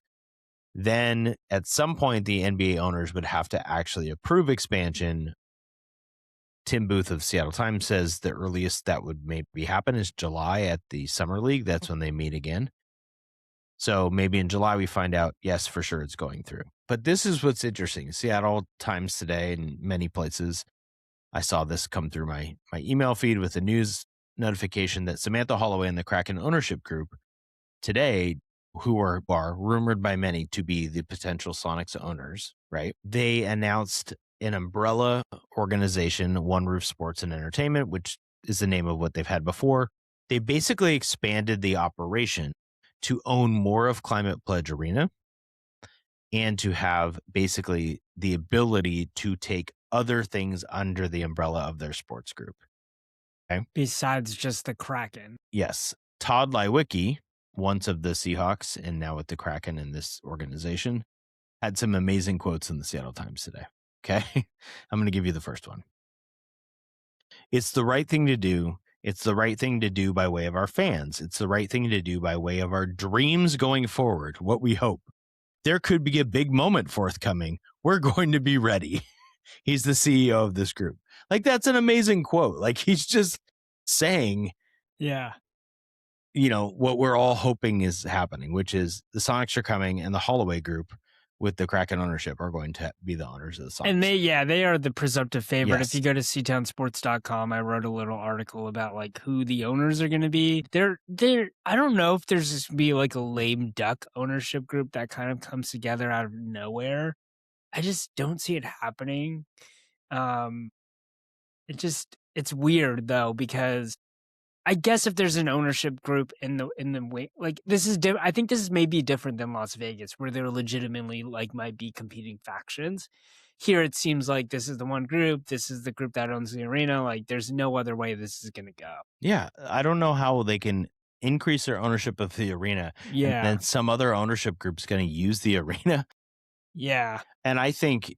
Then at some point, the NBA owners would have to actually approve expansion. Tim Booth of Seattle Times says the earliest that would maybe happen is July at the Summer League. That's when they meet again. So maybe in July we find out, yes, for sure it's going through. But this is what's interesting. Seattle Times today and many places, I saw this come through my email feed with a news notification that Samantha Holloway and the Kraken ownership group today, who are rumored by many to be the potential Sonics owners, right? They announced an umbrella organization, One Roof Sports and Entertainment, which is the name of what they've had before. They basically expanded the operation to own more of Climate Pledge Arena and to have basically the ability to take other things under the umbrella of their sports group. Okay? Besides just the Kraken. Yes. Todd Lywicki, once of the Seahawks and now with the Kraken in this organization, had some amazing quotes in the Seattle Times today. Okay. I'm going to give you the first one. It's the right thing to do. It's the right thing to do by way of our fans. It's the right thing to do by way of our dreams going forward, what we hope. There could be a big moment forthcoming. We're going to be ready. He's the CEO of this group. Like, that's an amazing quote. Like, he's just saying, you know, what we're all hoping is happening, which is the Sonics are coming and the Holloway group with the Kraken ownership are going to be the owners of the Sonics. And they are the presumptive favorite. Yes. If you go to ctownsports.com, I wrote a little article about, like, who the owners are going to be. They're I don't know if there's just be like a lame duck ownership group that kind of comes together out of nowhere. I just don't see it happening. It just, It's weird though, because I guess if there's an ownership group in the way, like this is I think this is maybe different than Las Vegas, where there legitimately like might be competing factions. Here it seems like this is the one group, this is the group that owns the arena. Like there's no other way this is gonna go. Yeah, I don't know how they can increase their ownership of the arena, and Yeah, then some other ownership group's gonna use the arena, yeah, and I think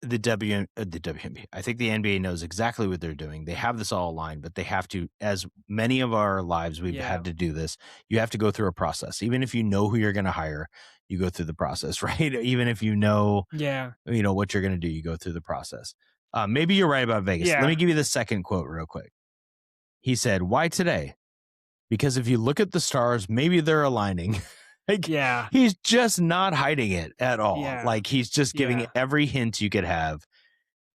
the WNBA. I think the NBA knows exactly what they're doing. They have this all aligned, but they have to, as many of our lives we've yeah, had to do this, you have to go through a process. Even if you know who you're gonna hire, you go through the process, right? Even if yeah, you know what you're gonna do, you go through the process. Maybe you're right about Vegas. Let yeah, me give you the second quote real quick. He said, "Why today? Because if you look at the stars, maybe they're aligning." Like, yeah, he's just not hiding it at all. yeah, Like, he's just giving yeah. every hint you could have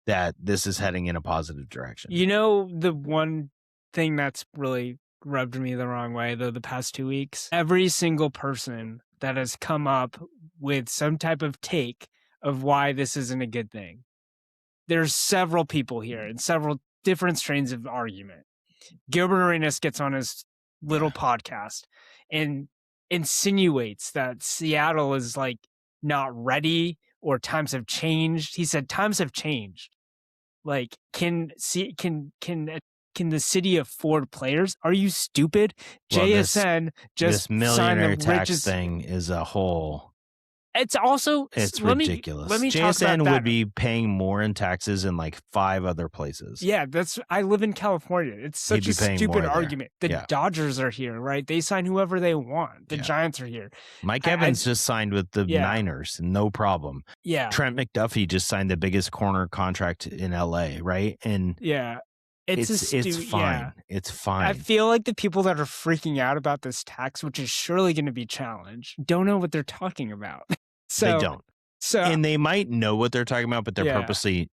that this is heading in a positive direction. You know, the one thing that's really rubbed me the wrong way, though, the past 2 weeks? Every single person that has come up with some type of take of why this isn't a good thing. There's several people here and several different strains of argument. Gilbert Arenas gets on his little Yeah. podcast and insinuates that Seattle is, like, not ready or times have changed. He said, "Times have changed." Like, can the city afford players? Are you stupid? Well, JSN this just signed the millionaire tax richest. thing is a whole It's also it's let ridiculous. me talk about JSN would that. be paying more in taxes in like 5 other places. Yeah, that's I live in California. It's He'd such be a paying stupid more there. argument. The Yeah. Dodgers are here, right? They sign whoever they want. The Yeah. Giants are here. Mike I Evans just signed with the yeah, Niners, no problem. yeah, Trent McDuffie just signed the biggest corner contract in LA, right? And yeah. It's a it's yeah. fine. It's I fine. feel like the people that are freaking out about this tax, which is surely going to be challenged, don't know what they're talking about. They so, don't. so And they might know what they're talking about, but they're yeah, purposely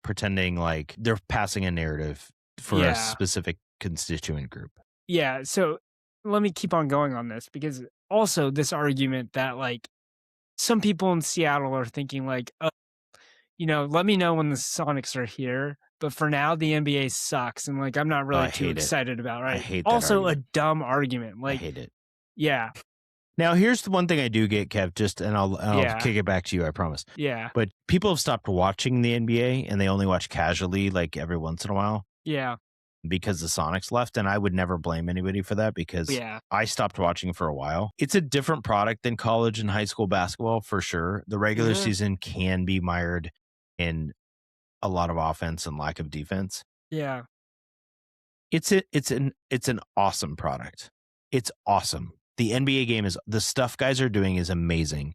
pretending like they're passing a narrative for a yeah, specific constituent group. yeah. So let me keep on going on this because also this argument that like some people in Seattle are thinking like, oh, let me know when the Sonics are here. But for now, the NBA sucks, and like I'm not Oh, really I too hate it. excited about. I Right? hate that Also, a argument. dumb argument. I Like, hate it. yeah, Now, here's the one thing I do get, Kev, just and I'll yeah, kick it back to you, I promise. yeah, But people have stopped watching the NBA and they only watch casually like every once in a while yeah, because the Sonics left, and I would never blame anybody for that because yeah, I stopped watching for a while. It's a different product than college and high school basketball for sure. The regular hmm, season can be mired in a lot of offense and lack of defense. yeah, It's an awesome product. It's awesome. The NBA game is the stuff guys are doing is amazing.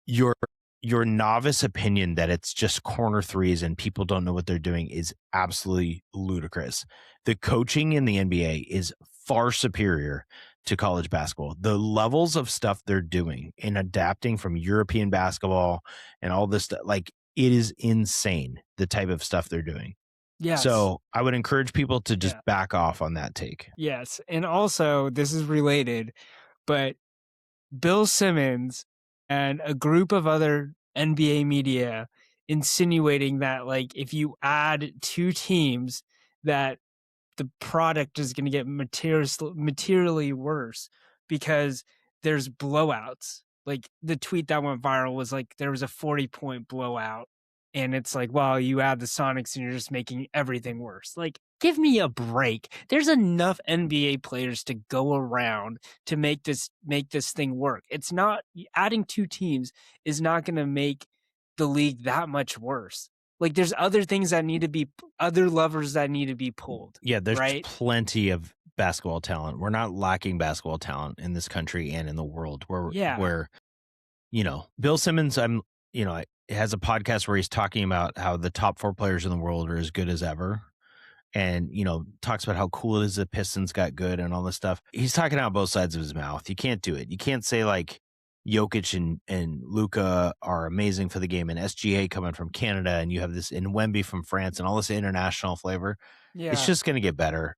Your your novice opinion that it's just corner threes and people don't know what they're doing is absolutely ludicrous. The coaching in the NBA is far superior to college basketball. The levels of stuff they're doing in adapting from European basketball and all this stuff, like it is insane the type of stuff they're doing. yes. So I would encourage people to just Yeah. back off on that take. Yes. And also, this is related, but Bill Simmons and a group of other NBA media insinuating that, like, if you add two teams, that the product is going to get materially worse because there's blowouts. Like the tweet that went viral was like there was a 40-point blowout, and it's like, well, you add the Sonics and you're just making everything worse. Like, give me a break. There's enough NBA players to go around to make this thing work. It's not adding two teams is not going to make the league that much worse. Like there's other things that need to be other levers that need to be pulled, Yeah, there's right? plenty of basketball talent. We're not lacking basketball talent in this country and in the world. Yeah. Bill Simmons, has a podcast where he's talking about how the top 4 players in the world are as good as ever. And, talks about how cool it is the Pistons got good and all this stuff. He's talking out both sides of his mouth. You can't do it. You can't say like Jokic and Luca are amazing for the game and SGA coming from Canada and you have this in Wemby from France and all this international flavor. It's Yeah. just going to get better.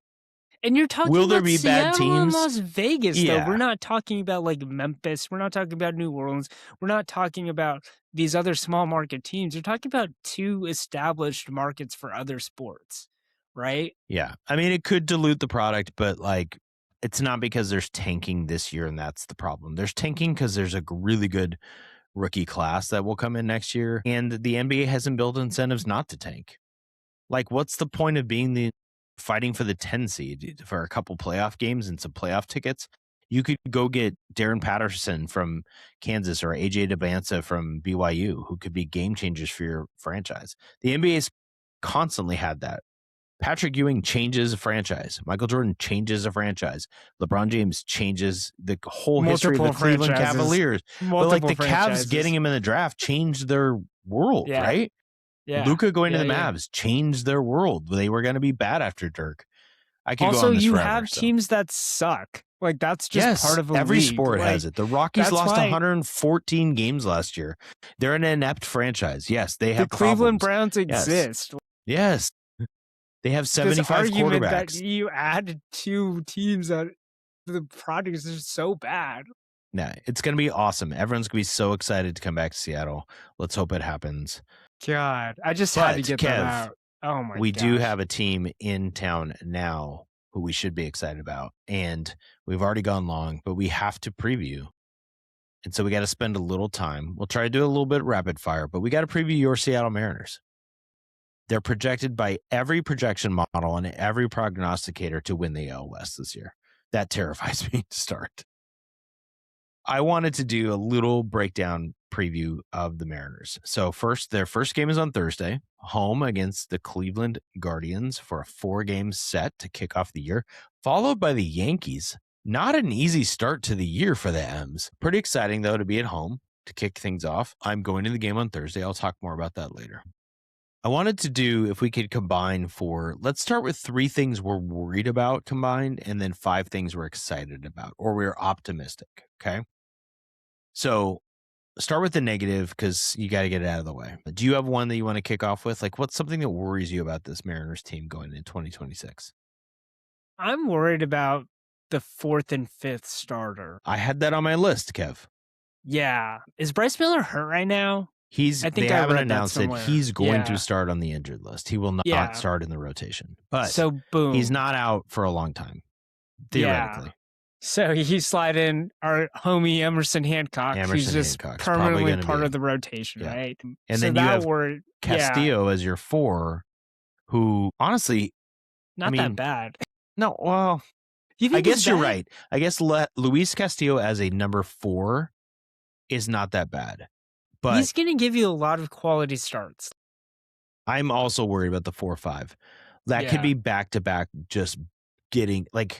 And you're talking Will there about be bad Seattle and teams? Las Vegas, though. We're Yeah. not talking about like Memphis. We're not talking about New Orleans. We're not talking about these other small market teams. You're talking about two established markets for other sports, right? Yeah. I mean, it could dilute the product, but like it's not because there's tanking this year and that's the problem. There's tanking because there's a really good rookie class that will come in next year, and the NBA hasn't built incentives not to tank. Like, what's the point of being the fighting for the 10 seed for a couple playoff games and some playoff tickets? You could go get Darren Patterson from Kansas or AJ DeBanza from BYU, who could be game changers for your franchise. The NBA's constantly had that. Patrick Ewing changes a franchise. Michael Jordan changes a franchise. LeBron James changes the whole history of the Multiple Cleveland franchises. Cavaliers. But like Multiple the Cavs getting franchises. him in the draft changed their world, Yeah. right? Yeah. Luka going to Yeah. the Yeah. Mavs changed their world. They were going to be bad after Dirk. I could go Also, on this you forever. have teams that suck. Like, that's just Yes, part of a every league. sport Like, has it. The Rockies that's lost why 114 games last year. They're an inept franchise. Yes, they the have Cleveland problems. Browns exist. Yes. They have This 75 argument quarterbacks. that you add two teams that the product is just so bad. Yeah, it's going to be awesome. Everyone's going to be so excited to come back to Seattle. Let's hope it happens. God, I just had to But, get Kev, that out. Oh my we gosh. do have a team in town now who we should be excited about. And we've already gone long, but we have to preview. And so we got to spend a little time. We'll try to do a little bit rapid fire, but we got to preview your Seattle Mariners. They're projected by every projection model and every prognosticator to win the AL West this year. That terrifies me to start. I wanted to do a little breakdown preview of the Mariners. So first, their first game is on Thursday, home against the Cleveland Guardians for a 4-game set to kick off the year, followed by the Yankees. Not an easy start to the year for the M's. Pretty exciting, though, to be at home to kick things off. I'm going to the game on Thursday. I'll talk more about that later. I wanted to do, if we could combine let's start with 3 things we're worried about combined, and then 5 things we're excited about, or we're optimistic, okay? So start with the negative because you got to get it out of the way. But do you have one that you want to kick off with? Like, what's something that worries you about this Mariners team going into 2026? I'm worried about the 4th and 5th starter. I had that on my list, Kev. Yeah. Is Bryce Miller hurt right now? They haven't announced that he's going to start on the injured list. He will not start in the rotation. But so boom. He's not out for a long time, theoretically. Yeah. So you slide in our homie Emerson Hancock, who's just permanently part of the rotation, right? And then you have Castillo as your 4, who honestly, not that bad. No, well, I guess you're right. I guess Luis Castillo as a number 4 is not that bad. But he's going to give you a lot of quality starts. I'm also worried about the 4-5. That could be back-to-back just getting, like,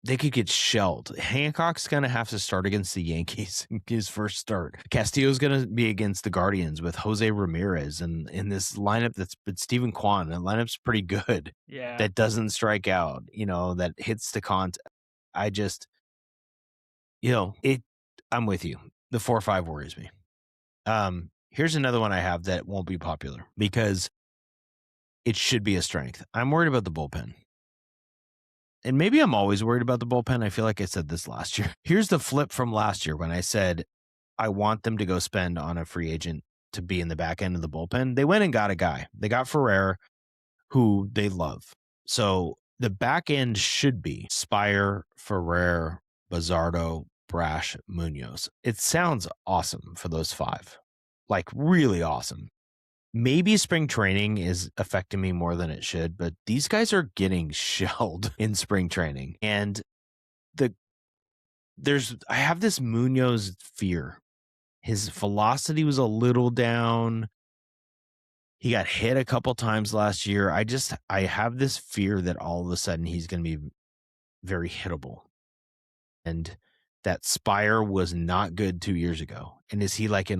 they could get shelled. Hancock's going to have to start against the Yankees in his first start. Castillo's going to be against the Guardians with Jose Ramirez and in this lineup that's Steven Kwan. That lineup's pretty good. Yeah. That doesn't strike out, that hits the contact. I just, I'm with you. The 4-5 worries me. Here's another one I have that won't be popular because it should be a strength. I'm worried about the bullpen. And maybe I'm always worried about the bullpen. I feel like I said this last year. Here's the flip from last year when I said I want them to go spend on a free agent to be in the back end of the bullpen. They went and got a guy. They got Ferrer, who they love. So the back end should be Spire, Ferrer, Bazardo, Brash, Munoz. It sounds awesome for those 5. Like really awesome. Maybe spring training is affecting me more than it should, but these guys are getting shelled in spring training. And I have this Munoz fear. His velocity was a little down. He got hit a couple times last year. I have this fear that all of a sudden he's going to be very hittable. And that Spire was not good 2 years ago. And is he like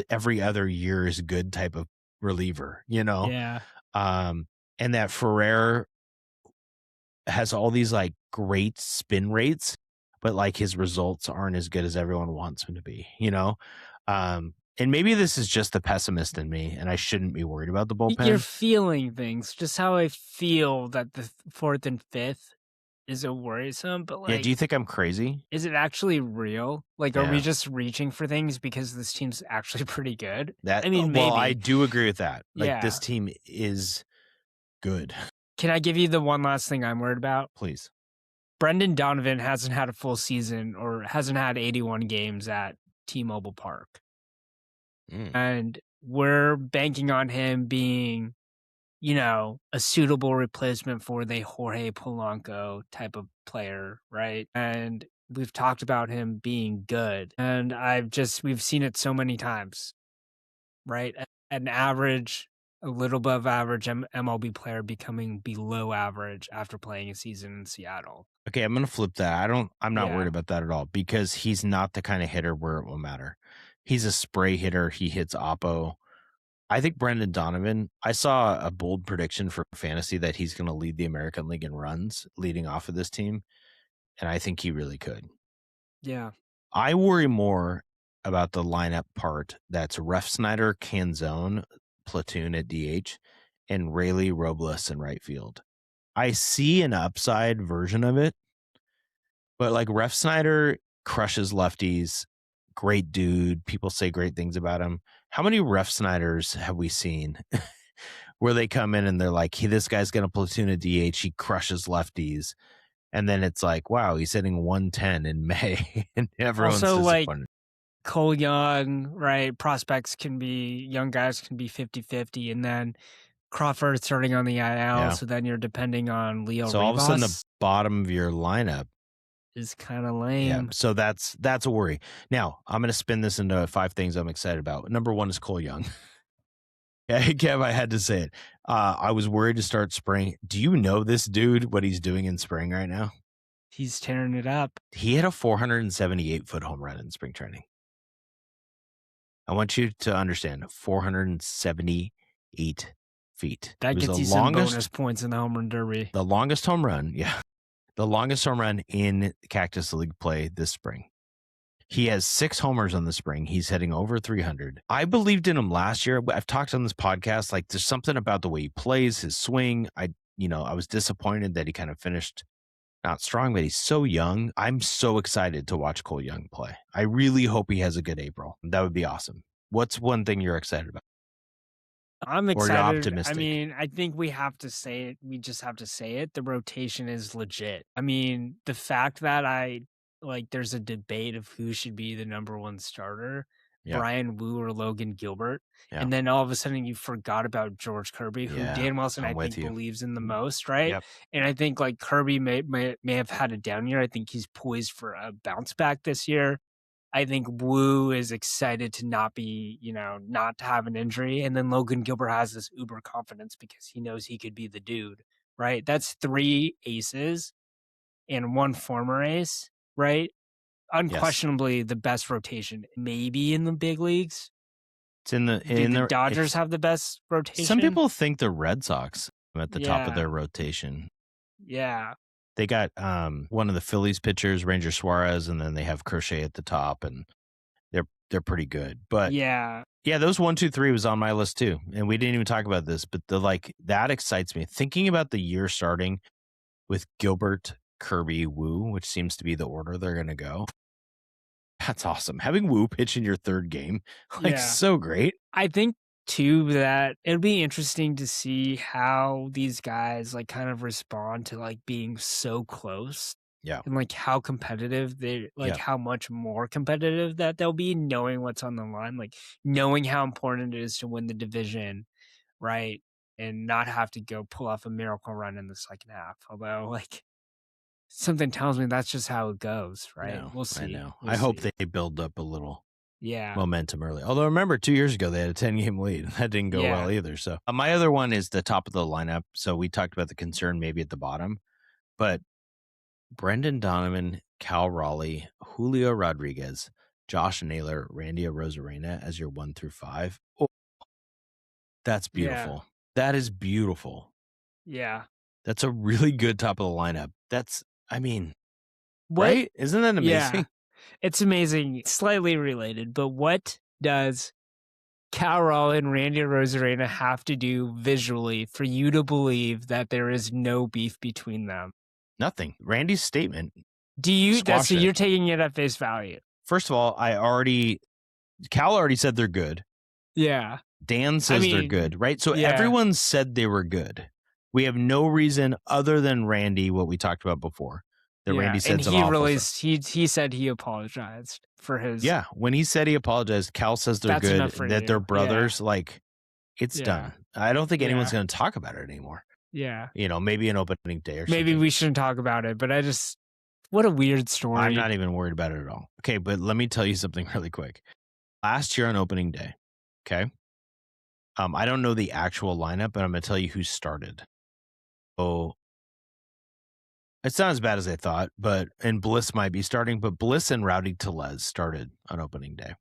every other year is good type of reliever, Yeah. And that Ferrer has all these like great spin rates, but like his results aren't as good as everyone wants him to be, and maybe this is just the pessimist in me and I shouldn't be worried about the bullpen. You're feeling things, just how I feel that the 4th and 5th is a worrisome, but like, do you think I'm crazy? Is it actually real? Like, are we just reaching for things because this team's actually pretty good? Maybe. I do agree with that. Like, this team is good. Can I give you the one last thing I'm worried about? Please. Brendan Donovan hasn't had a full season or hasn't had 81 games at T-Mobile Park. Mm. And we're banking on him being, a suitable replacement for the Jorge Polanco type of player, right? And we've talked about him being good. And we've seen it so many times, right? An average, a little above average MLB player becoming below average after playing a season in Seattle. Okay, I'm gonna flip that. I'm not worried Yeah. about that at all because he's not the kind of hitter where it will matter. He's a spray hitter. He hits oppo. I think Brendan Donovan, I saw a bold prediction for fantasy that he's going to lead the American League in runs leading off of this team, and I think he really could. Yeah. I worry more about the lineup part that's Ref Snyder, Canzone, platoon at DH, and Rayleigh Robles in right field. I see an upside version of it, but like Ref Snyder crushes lefties, great dude. People say great things about him. How many Ref Snyders have we seen where they come in and they're like, hey, this guy's going to platoon a DH. He crushes lefties. And then it's like, wow, he's hitting 110 in May and everyone's Also, like disappointed. Cole Young, right? Young guys can be 50-50. And then Crawford starting on the IL. Yeah. So then you're depending on Leo So all of a sudden the Rivas bottom of your lineup. is kind of Yeah. lame. So that's a worry. Now I'm going to spin this into 5 things I'm excited about. Number 1 is Cole Young. Yeah, Kev, I had to say it. I was worried to start spring. Do you know this dude, what he's doing in spring right now? He's tearing it up. He hit a 478-foot home run in spring training. I want you to understand, 478 feet. That It was gets the you some bonus longest, points in the home run derby. the longest home run. Yeah. The longest home run in Cactus League play this spring. He has 6 homers on the spring. He's hitting over 300. I believed in him last year. I've talked on this podcast. Like, there's something about the way he plays, his swing. I was disappointed that he kind of finished not strong, but he's so young. I'm so excited to watch Cole Young play. I really hope he has a good April. That would be awesome. What's one thing you're excited about? I'm Or you're excited. I optimistic? mean, I think we have to say it. We just have to say it. The rotation is legit. I mean, the fact that there's a debate of who should be the number 1 starter, Yeah. Brian Wu or Logan Gilbert. Yeah. And then all of a sudden you forgot about George Kirby, who Yeah, Dan Wilson, I'm I with think, you. believes in the most, right? Yep. And I think like Kirby may have had a down year. I think he's poised for a bounce back this year. I think Wu is excited to not be, not to have an injury. And then Logan Gilbert has this uber confidence because he knows he could be the dude, right? That's 3 aces and 1 former ace, right? Unquestionably the best rotation, maybe in the big leagues. It's in the Do the Dodgers have the best rotation? Some people think the Red Sox at the top of their Yeah. rotation. Yeah. They got one of the Phillies pitchers, Ranger Suarez, and then they have Crochet at the top, and they're pretty good. But Yeah. those 1, 2, 3 was on my list too, and we didn't even talk about this. But that excites me. Thinking about the year starting with Gilbert, Kirby, Wu, which seems to be the order they're going to go. That's awesome. Having Wu pitch in your 3rd game, so great. I think too that it'll be interesting to see how these guys kind of respond to being so close. Yeah. And how competitive how much more competitive that they'll be, knowing what's on the line, knowing how important it is to win the division, right? And not have to go pull off a miracle run in the second half. Although something tells me that's just how it goes, right? No, We'll see. I know. We'll I hope see. they build up a little Yeah. momentum early. Although remember 2 years ago they had a 10-game lead. That didn't go well either. So my other one is the top of the lineup. So we talked about the concern maybe at the bottom, but Brendan Donovan, Cal Raleigh, Julio Rodriguez, Josh Naylor, Randy Arozarena as your 1 through 5. Oh, that's beautiful. That is beautiful. Yeah. That's a really good top of the lineup. Right? Isn't that amazing? Yeah. It's amazing. Slightly related, but what does Cal Raleigh and Randy Arozarena have to do visually for you to believe that there is no beef between them? Nothing. Randy's statement. So you're taking it at face value. First of all, Cal already said they're good. Yeah. Dan says they're good, right? So everyone said they were good. We have no reason other than Randy, what we talked about before. That Randy said and some he awful really stuff. he said he apologized for his. Yeah, when he said he apologized, Cal says they're That's enough good, for that they're you. Yeah. brothers. Like, it's Yeah. done. I don't think anyone's Yeah. going to talk about it anymore. Yeah. Maybe an opening day or Maybe something. we shouldn't talk about it, but what a weird story. I'm not even worried about it at all. Okay, but let me tell you something really quick. Last year on opening day, okay, I don't know the actual lineup, but I'm going to tell you who started. Oh, it's not as bad as I thought, and Bliss might be starting, but Bliss and Rowdy Tellez started on opening day.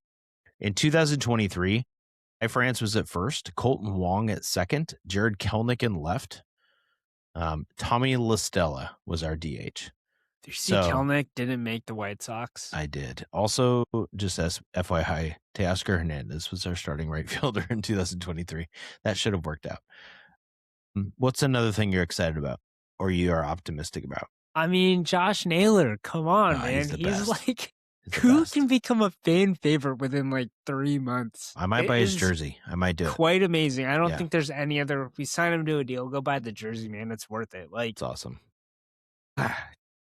In 2023, France was at first, Colton Wong at second, Jared Kelnick in left, Tommy LaStella was our DH. Did you see Kelnick didn't make the White Sox? I did. Also, just as FYI, Teoscar Hernandez was our starting right fielder in 2023. That should have worked out. What's another thing you're excited about or you are optimistic about? I mean, Josh Naylor, come on, man. He's like, who can become a fan favorite within like 3 months? I might buy his jersey. I might do it. Quite amazing. I don't think there's any other. If we sign him to a deal, go buy the jersey, man. It's worth it. Like, it's awesome.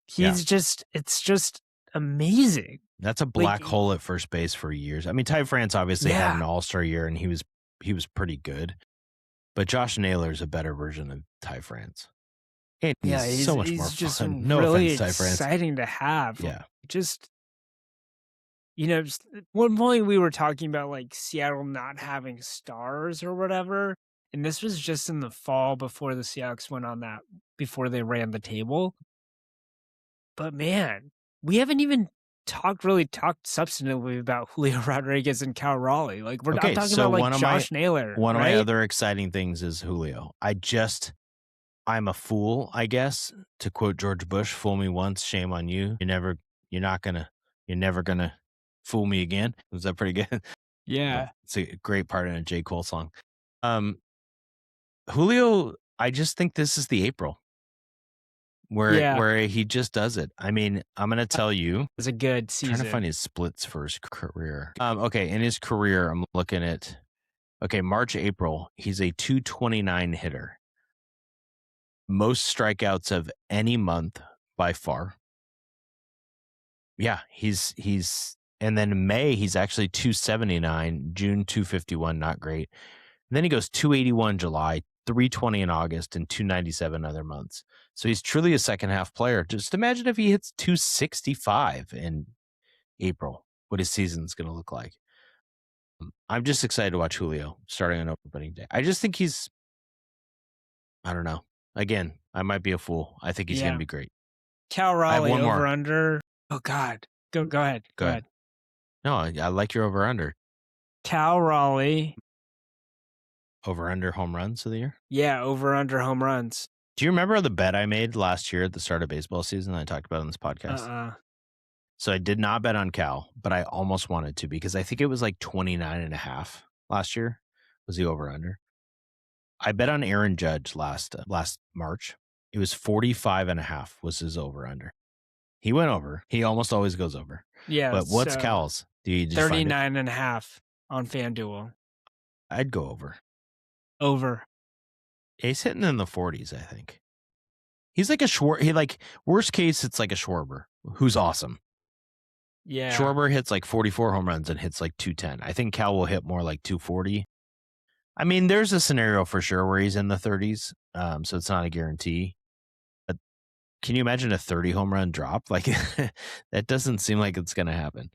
He's it's just amazing. That's a black hole at first base for years. I mean, Ty France obviously had an all-star year and he was pretty good. But Josh Naylor's a better version of Ty France. And he's so much more just fun. No really offense, Ty France. Exciting to have. Yeah. Just at one point we were talking about like Seattle not having stars or whatever. And this was just in the fall before the Seahawks went on before they ran the table. But man, we haven't even talked substantively about Julio Rodriguez and Cal Raleigh. Like we're not talking about like Josh Naylor. One of my other exciting things is Julio. I'm a fool, I guess, to quote George Bush, fool me once, shame on you. You're never gonna fool me again. Was that pretty good? Yeah. It's a great part in a J. Cole song. Julio, I just think this is the April where he just does it. I mean, I'm gonna tell you, it's a good season. I'm trying to find his splits for his career. Okay, in his career, I'm looking at March, April, he's a 229 hitter. Most strikeouts of any month by far. Yeah, he's and then May he's actually 279, June 251, not great. And then he goes 281 July, 320 in August, and 297 other months. So he's truly a second half player. Just imagine if he hits 265 in April, what his season's going to look like. I'm just excited to watch Julio starting on opening day. I just think I don't know. Again, I might be a fool. I think he's going to be great. Cal Raleigh over under. Oh God, go ahead. Go ahead. No, I like your over under. Cal Raleigh. Over under home runs of the year? Yeah, over under home runs. Do you remember the bet I made last year at the start of baseball season that I talked about on this podcast? So I did not bet on Cal, but I almost wanted to because I think it was like 29.5 last year was the over under. I bet on Aaron Judge last March. It was 45.5 was his over under. He went over. He almost always goes over. Yeah. But what's Cal's? 39.5 on FanDuel. I'd go over. Over. He's hitting in the 40s, I think. He's like worst case, it's like a Schwarber, who's awesome. Yeah. Schwarber hits like 44 home runs and hits like 210. I think Cal will hit more like 240. I mean, there's a scenario for sure where he's in the 30s, so it's not a guarantee. But can you imagine a 30 home run drop? Like that doesn't seem like it's going to happen.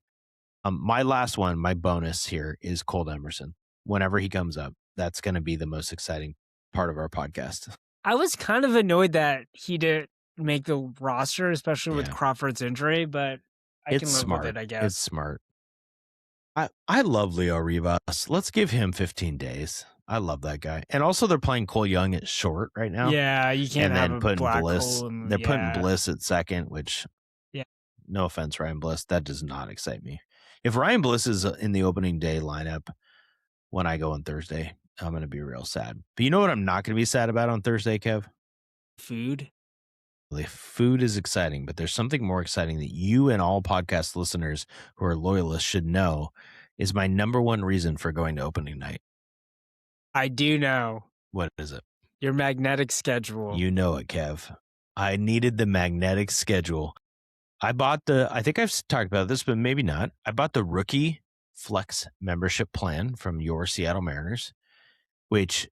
My last one, my bonus here is Colt Emerson. Whenever he comes up, that's going to be the most exciting part of our podcast. I was kind of annoyed that he didn't make the roster, especially with Crawford's injury, but I can live with it, I guess. It's smart. I love Leo Rivas. Let's give him 15 days. I love that guy. And also they're playing Cole Young at short right now. Yeah, you can't have a black Bliss. hole. They're putting Bliss at second, which, no offense, Ryan Bliss, that does not excite me. If Ryan Bliss is in the opening day lineup when I go on Thursday, I'm going to be real sad. But you know what I'm not going to be sad about on Thursday, Kev? Food. Food is exciting, but there's something more exciting that you and all podcast listeners who are loyalists should know is my number one reason for going to opening night. I do know. What is it? Your magnetic schedule. You know it, Kev. I needed the magnetic schedule. I think I've talked about this, but maybe not. I bought the rookie flex membership plan from your Seattle Mariners, which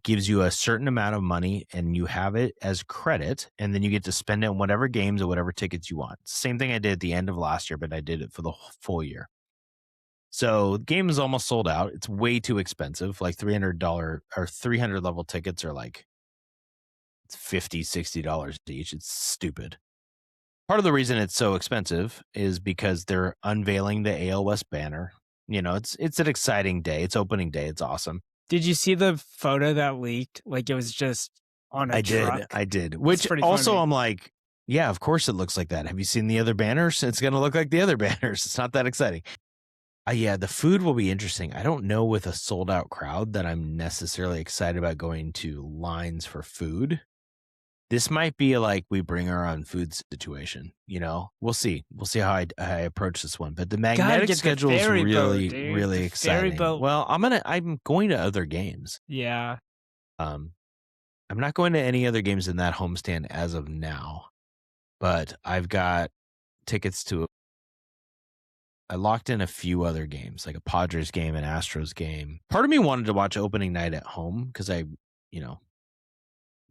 gives you a certain amount of money and you have it as credit, and then you get to spend it on whatever games or whatever tickets you want. Same thing I did at the end of last year, but I did it for the full year. So the game is almost sold out. It's way too expensive. Like $300 or 300 level tickets are like $50, $60 each. It's stupid. Part of the reason it's so expensive is because they're unveiling the AL West banner. You know, it's an exciting day. It's opening day. It's awesome. Did you see the photo that leaked? Like it was just on a truck. I did. Which also funny. I'm like, yeah, of course it looks like that. Have you seen the other banners? It's going to look like the other banners. It's not that exciting. Yeah, the food will be interesting. I don't know with a sold out crowd that I'm necessarily excited about going to lines for food. This might be like we bring our own food situation. You know, we'll see. We'll see how I approach this one. But the magnetic schedule is really exciting. Well, I'm going to other games. Yeah. I'm not going to any other games in that homestand as of now, but I've got tickets to. I locked in a few other games, like a Padres game, an Astros game. Part of me wanted to watch opening night at home because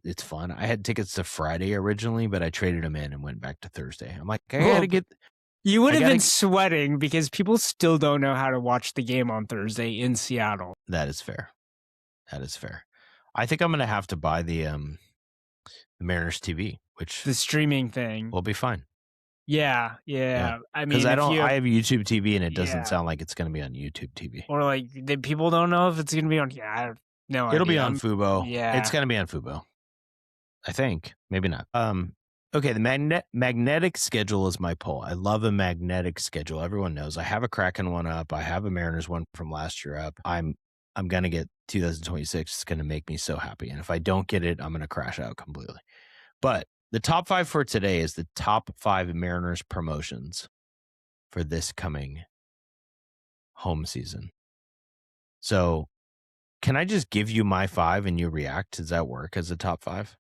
it's fun. I had tickets to Friday originally, but I traded them in and went back to Thursday. I'm like, I gotta get. You would have been sweating because people still don't know how to watch the game on Thursday in Seattle. That is fair. I think I'm gonna have to buy the Mariners TV, which the streaming thing will be fine. Yeah. I mean, because I have YouTube TV and it doesn't sound like it's going to be on YouTube TV. Or like people don't know if it's going to be on. Yeah, no, it'll be on Fubo. Yeah, it's going to be on Fubo. I think maybe not. Okay, the magnetic schedule is my poll. I love a magnetic schedule. Everyone knows I have a Kraken one up. I have a Mariners one from last year up. I'm going to get 2026. It's going to make me so happy. And if I don't get it, I'm going to crash out completely. But the top 5 for today is the top 5 Mariners promotions for this coming home season. So can I just give you my 5 and you react? Does that work as a top 5?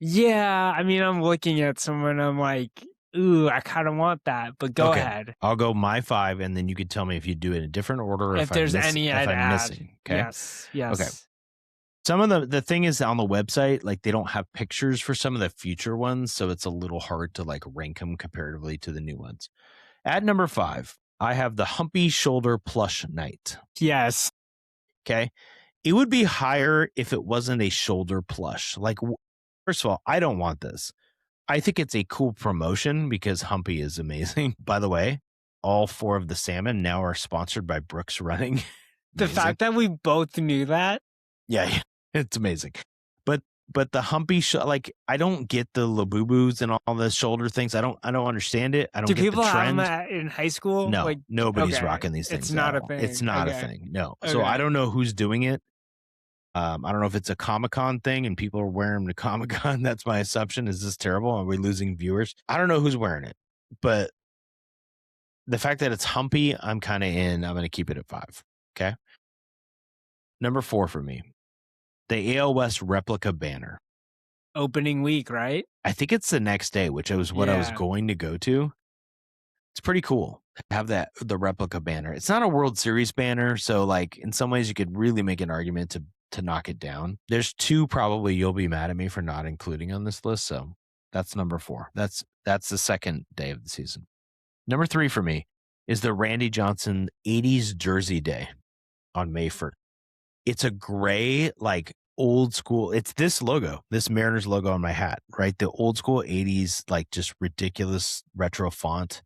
Yeah. I mean, I'm looking at someone. I'm like, ooh, I kind of want that, but go ahead. I'll go my 5 and then you can tell me if you do it in a different order or if there's any I'd add. Missing. Okay. Yes. Okay. Some of the thing is on the website, like they don't have pictures for some of the future ones, so it's a little hard to like rank them comparatively to the new ones. At number 5, I have the Humpy Shoulder Plush Night. Yes. Okay. It would be higher if it wasn't a shoulder plush. Like, first of all, I don't want this. I think it's a cool promotion because Humpy is amazing. By the way, all 4 of the salmon now are sponsored by Brooks Running. The fact that we both knew that. Yeah. It's amazing. But the Humpy, like, I don't get the Labubus and all the shoulder things. I don't understand it. I don't get the trend. Do people have them in high school? No, like, nobody's rocking these things. It's not a thing. It's not a thing. No. Okay. So I don't know who's doing it. I don't know if it's a Comic-Con thing and people are wearing them to Comic-Con. That's my assumption. Is this terrible? Are we losing viewers? I don't know who's wearing it. But the fact that it's Humpy, I'm kind of in. I'm going to keep it at 5. Okay. Number 4 for me. The AL West replica banner. Opening week, right? I think it's the next day, which was what I was going to go to. It's pretty cool to have the replica banner. It's not a World Series banner, so like in some ways you could really make an argument to knock it down. There's 2 probably you'll be mad at me for not including on this list, so that's number 4. That's the second day of the season. Number 3 for me is the Randy Johnson 80s Jersey Day on May 1st. It's a gray, like old school. It's this logo, this Mariners logo on my hat, right? The old school 80s, like just ridiculous retro font.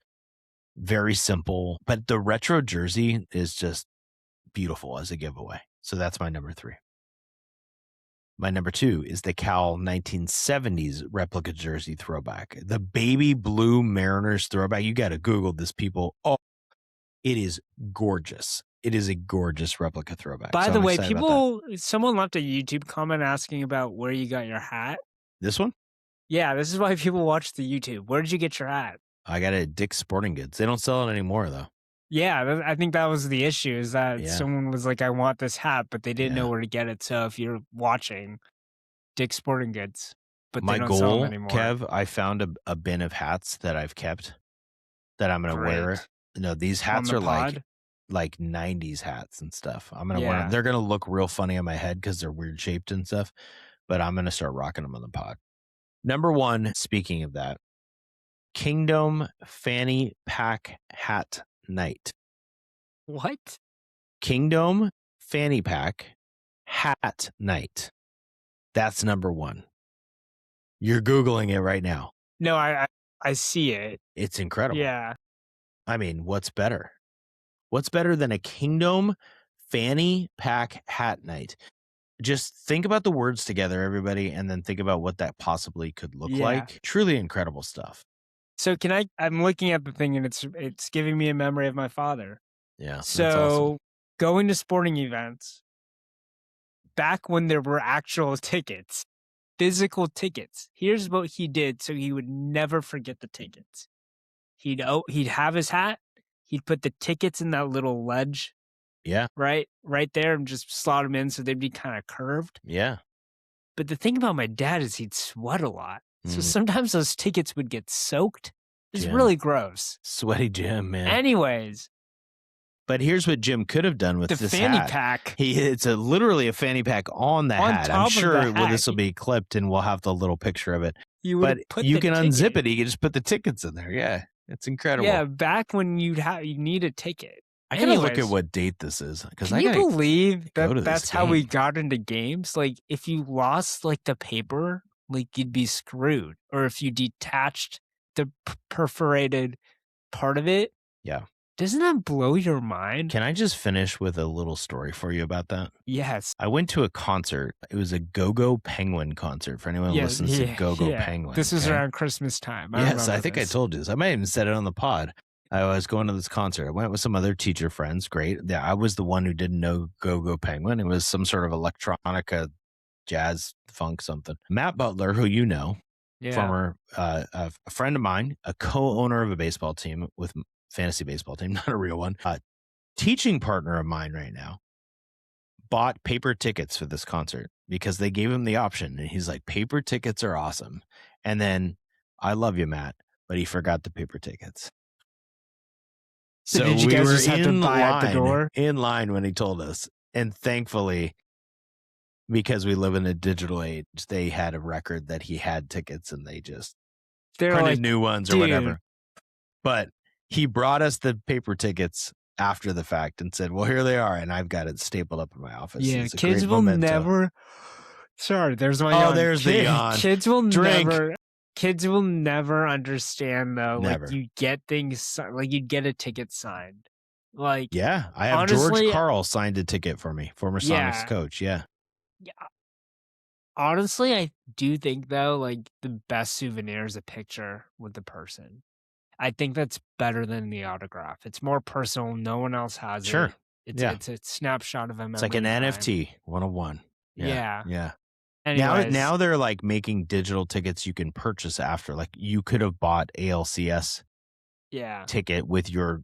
Very simple, but the retro jersey is just beautiful as a giveaway. So that's my number 3. My number 2 is the Cal 1970s replica jersey throwback. The baby blue Mariners throwback. You got to Google this, people. Oh, it is gorgeous. It is a gorgeous replica throwback. By the way, someone left a YouTube comment asking about where you got your hat. This one? Yeah, this is why people watch the YouTube. Where did you get your hat? I got it at Dick's Sporting Goods. They don't sell it anymore, though. Yeah, I think that was the issue, is that someone was like, I want this hat, but they didn't know where to get it. So if you're watching, Dick's Sporting Goods, but they My don't sell them goal, anymore. Kev, I found a bin of hats that I've kept that I'm gonna wear. Great. No, these On hats the are pod? like 90s hats and stuff. I'm gonna wear them. Yeah. They're gonna look real funny on my head because they're weird shaped and stuff, but I'm gonna start rocking them on the pod. Number one, speaking of that, Kingdom Fanny Pack Hat Night. What? Kingdom Fanny Pack Hat Night. That's number one. You're Googling it right now. No, I see it. It's incredible. Yeah. I mean, what's better? What's better than a Kingdom Fanny Pack Hat Night? Just think about the words together, everybody, and then think about what that possibly could look Yeah. like. Truly incredible stuff. So I'm looking at the thing and it's giving me a memory of my father. Yeah. That's So awesome. going to sporting events back when there were actual tickets, physical tickets. Here's what he did so he would never forget the tickets. He'd have his hat, he'd put the tickets in that little ledge, Yeah. right there, and just slot them in so they'd be kind of curved. Yeah. But the thing about my dad is he'd sweat a lot. So Mm. sometimes those tickets would get soaked. It's Jim. really gross. Sweaty Jim, man. Anyways, But here's what Jim could have done with the this fanny hat. pack. It's literally a fanny pack on the On hat. top I'm of the sure hat. this will be clipped and we'll have the little picture of it. You would But put you the can ticket. unzip it. You can just put the tickets in there. Yeah. It's incredible. Yeah, back when you need a ticket. I gotta look at Anyways, what date this is because Can I you gotta believe go to that this that's how we game. got into games? Like, if you lost like the paper, like you'd be screwed. Or if you detached the perforated part of it. Yeah. Doesn't that blow your mind? Can I just finish with a little story for you about that? Yes. I went to a concert. It was a Go-Go Penguin concert for anyone who Yes, listens to yeah, Go-Go yeah. Penguin. This was okay? around Christmas time. Yes, I remember think I this. told you this. I might have even said it on the pod. I was going to this concert. I went with some other teacher friends. Great. Yeah, I was the one who didn't know Go-Go Penguin. It was some sort of electronica, jazz, funk, something. Matt Butler, who you know, Yeah. former a friend of mine, a co-owner of a baseball team with fantasy baseball team, not a real one, teaching partner of mine right now, bought paper tickets for this concert because they gave him the option. And he's like, paper tickets are awesome. And then, I love you, Matt, but he forgot the paper tickets. So did you we guys were just have to buy at the door? in line when he told us. And thankfully, because we live in a digital age, they had a record that he had tickets and they just They're printed like, new ones or "Dude." whatever. But he brought us the paper tickets after the fact and said, well, here they are. And I've got it stapled up in my office. Yeah, It's a kids great will memento. never. Sorry, there's my Oh, yawn. there's the yawn. Kids will Drink. never. Kids will never understand though. Never. Like you get things like you'd get a ticket signed. Like Yeah, I have honestly, George Carl signed a ticket for me, former Sonics Yeah. coach. Yeah. honestly, I do think though, like the best souvenir is a picture with the person. I think that's better than the autograph. It's more personal. No one else has Sure. it. Yeah. It's a snapshot of a memory. It's like an in time. NFT 101. Yeah. Yeah. Anyways, Now they're like making digital tickets you can purchase after. Like you could have bought ALCS yeah. ticket with your,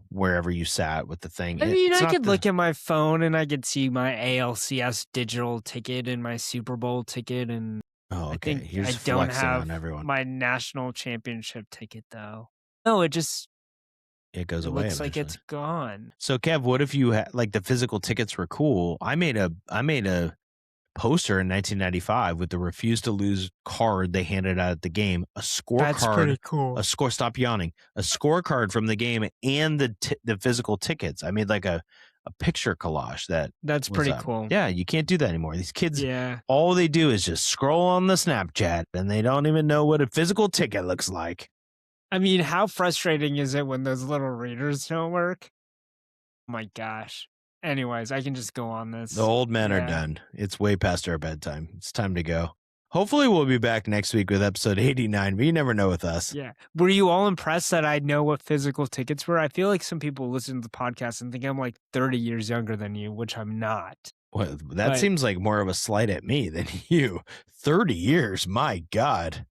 wherever you sat with the thing. I mean, It's I not could the- look at my phone and I could see my ALCS digital ticket and my Super Bowl ticket, and Oh, I okay. think You're I just don't flexing have on everyone. my national championship ticket though. No, it just It goes it away. looks like eventually. it's gone. So Kev, what if you had like the physical tickets were cool? I made a poster in 1995 with the refuse to lose card they handed out at the game, a That's scorecard, pretty cool. stop yawning, a scorecard from the game and the physical tickets. I made like a picture collage That's was pretty up. cool. Yeah, you can't do that anymore. These kids, Yeah. all they do is just scroll on the Snapchat and they don't even know what a physical ticket looks like. I mean, how frustrating is it when those little readers don't work? Oh my gosh. Anyways, I can just go on this. The old men are Yeah. done. It's way past our bedtime. It's time to go. Hopefully we'll be back next week with episode 89, but you never know with us. Yeah. Were you all impressed that I know what physical tickets were? I feel like some people listen to the podcast and think I'm like 30 years younger than you, which I'm not. Well, that But- seems like more of a slight at me than you. 30 years, my God.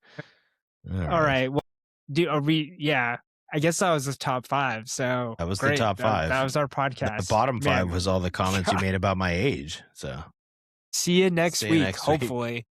All right. Well, yeah. I guess that was the top 5. So That was the great. top 5. That was our podcast. The bottom 5 Man. was all the comments you God. made about my age. So See you next See you week, next week. hopefully.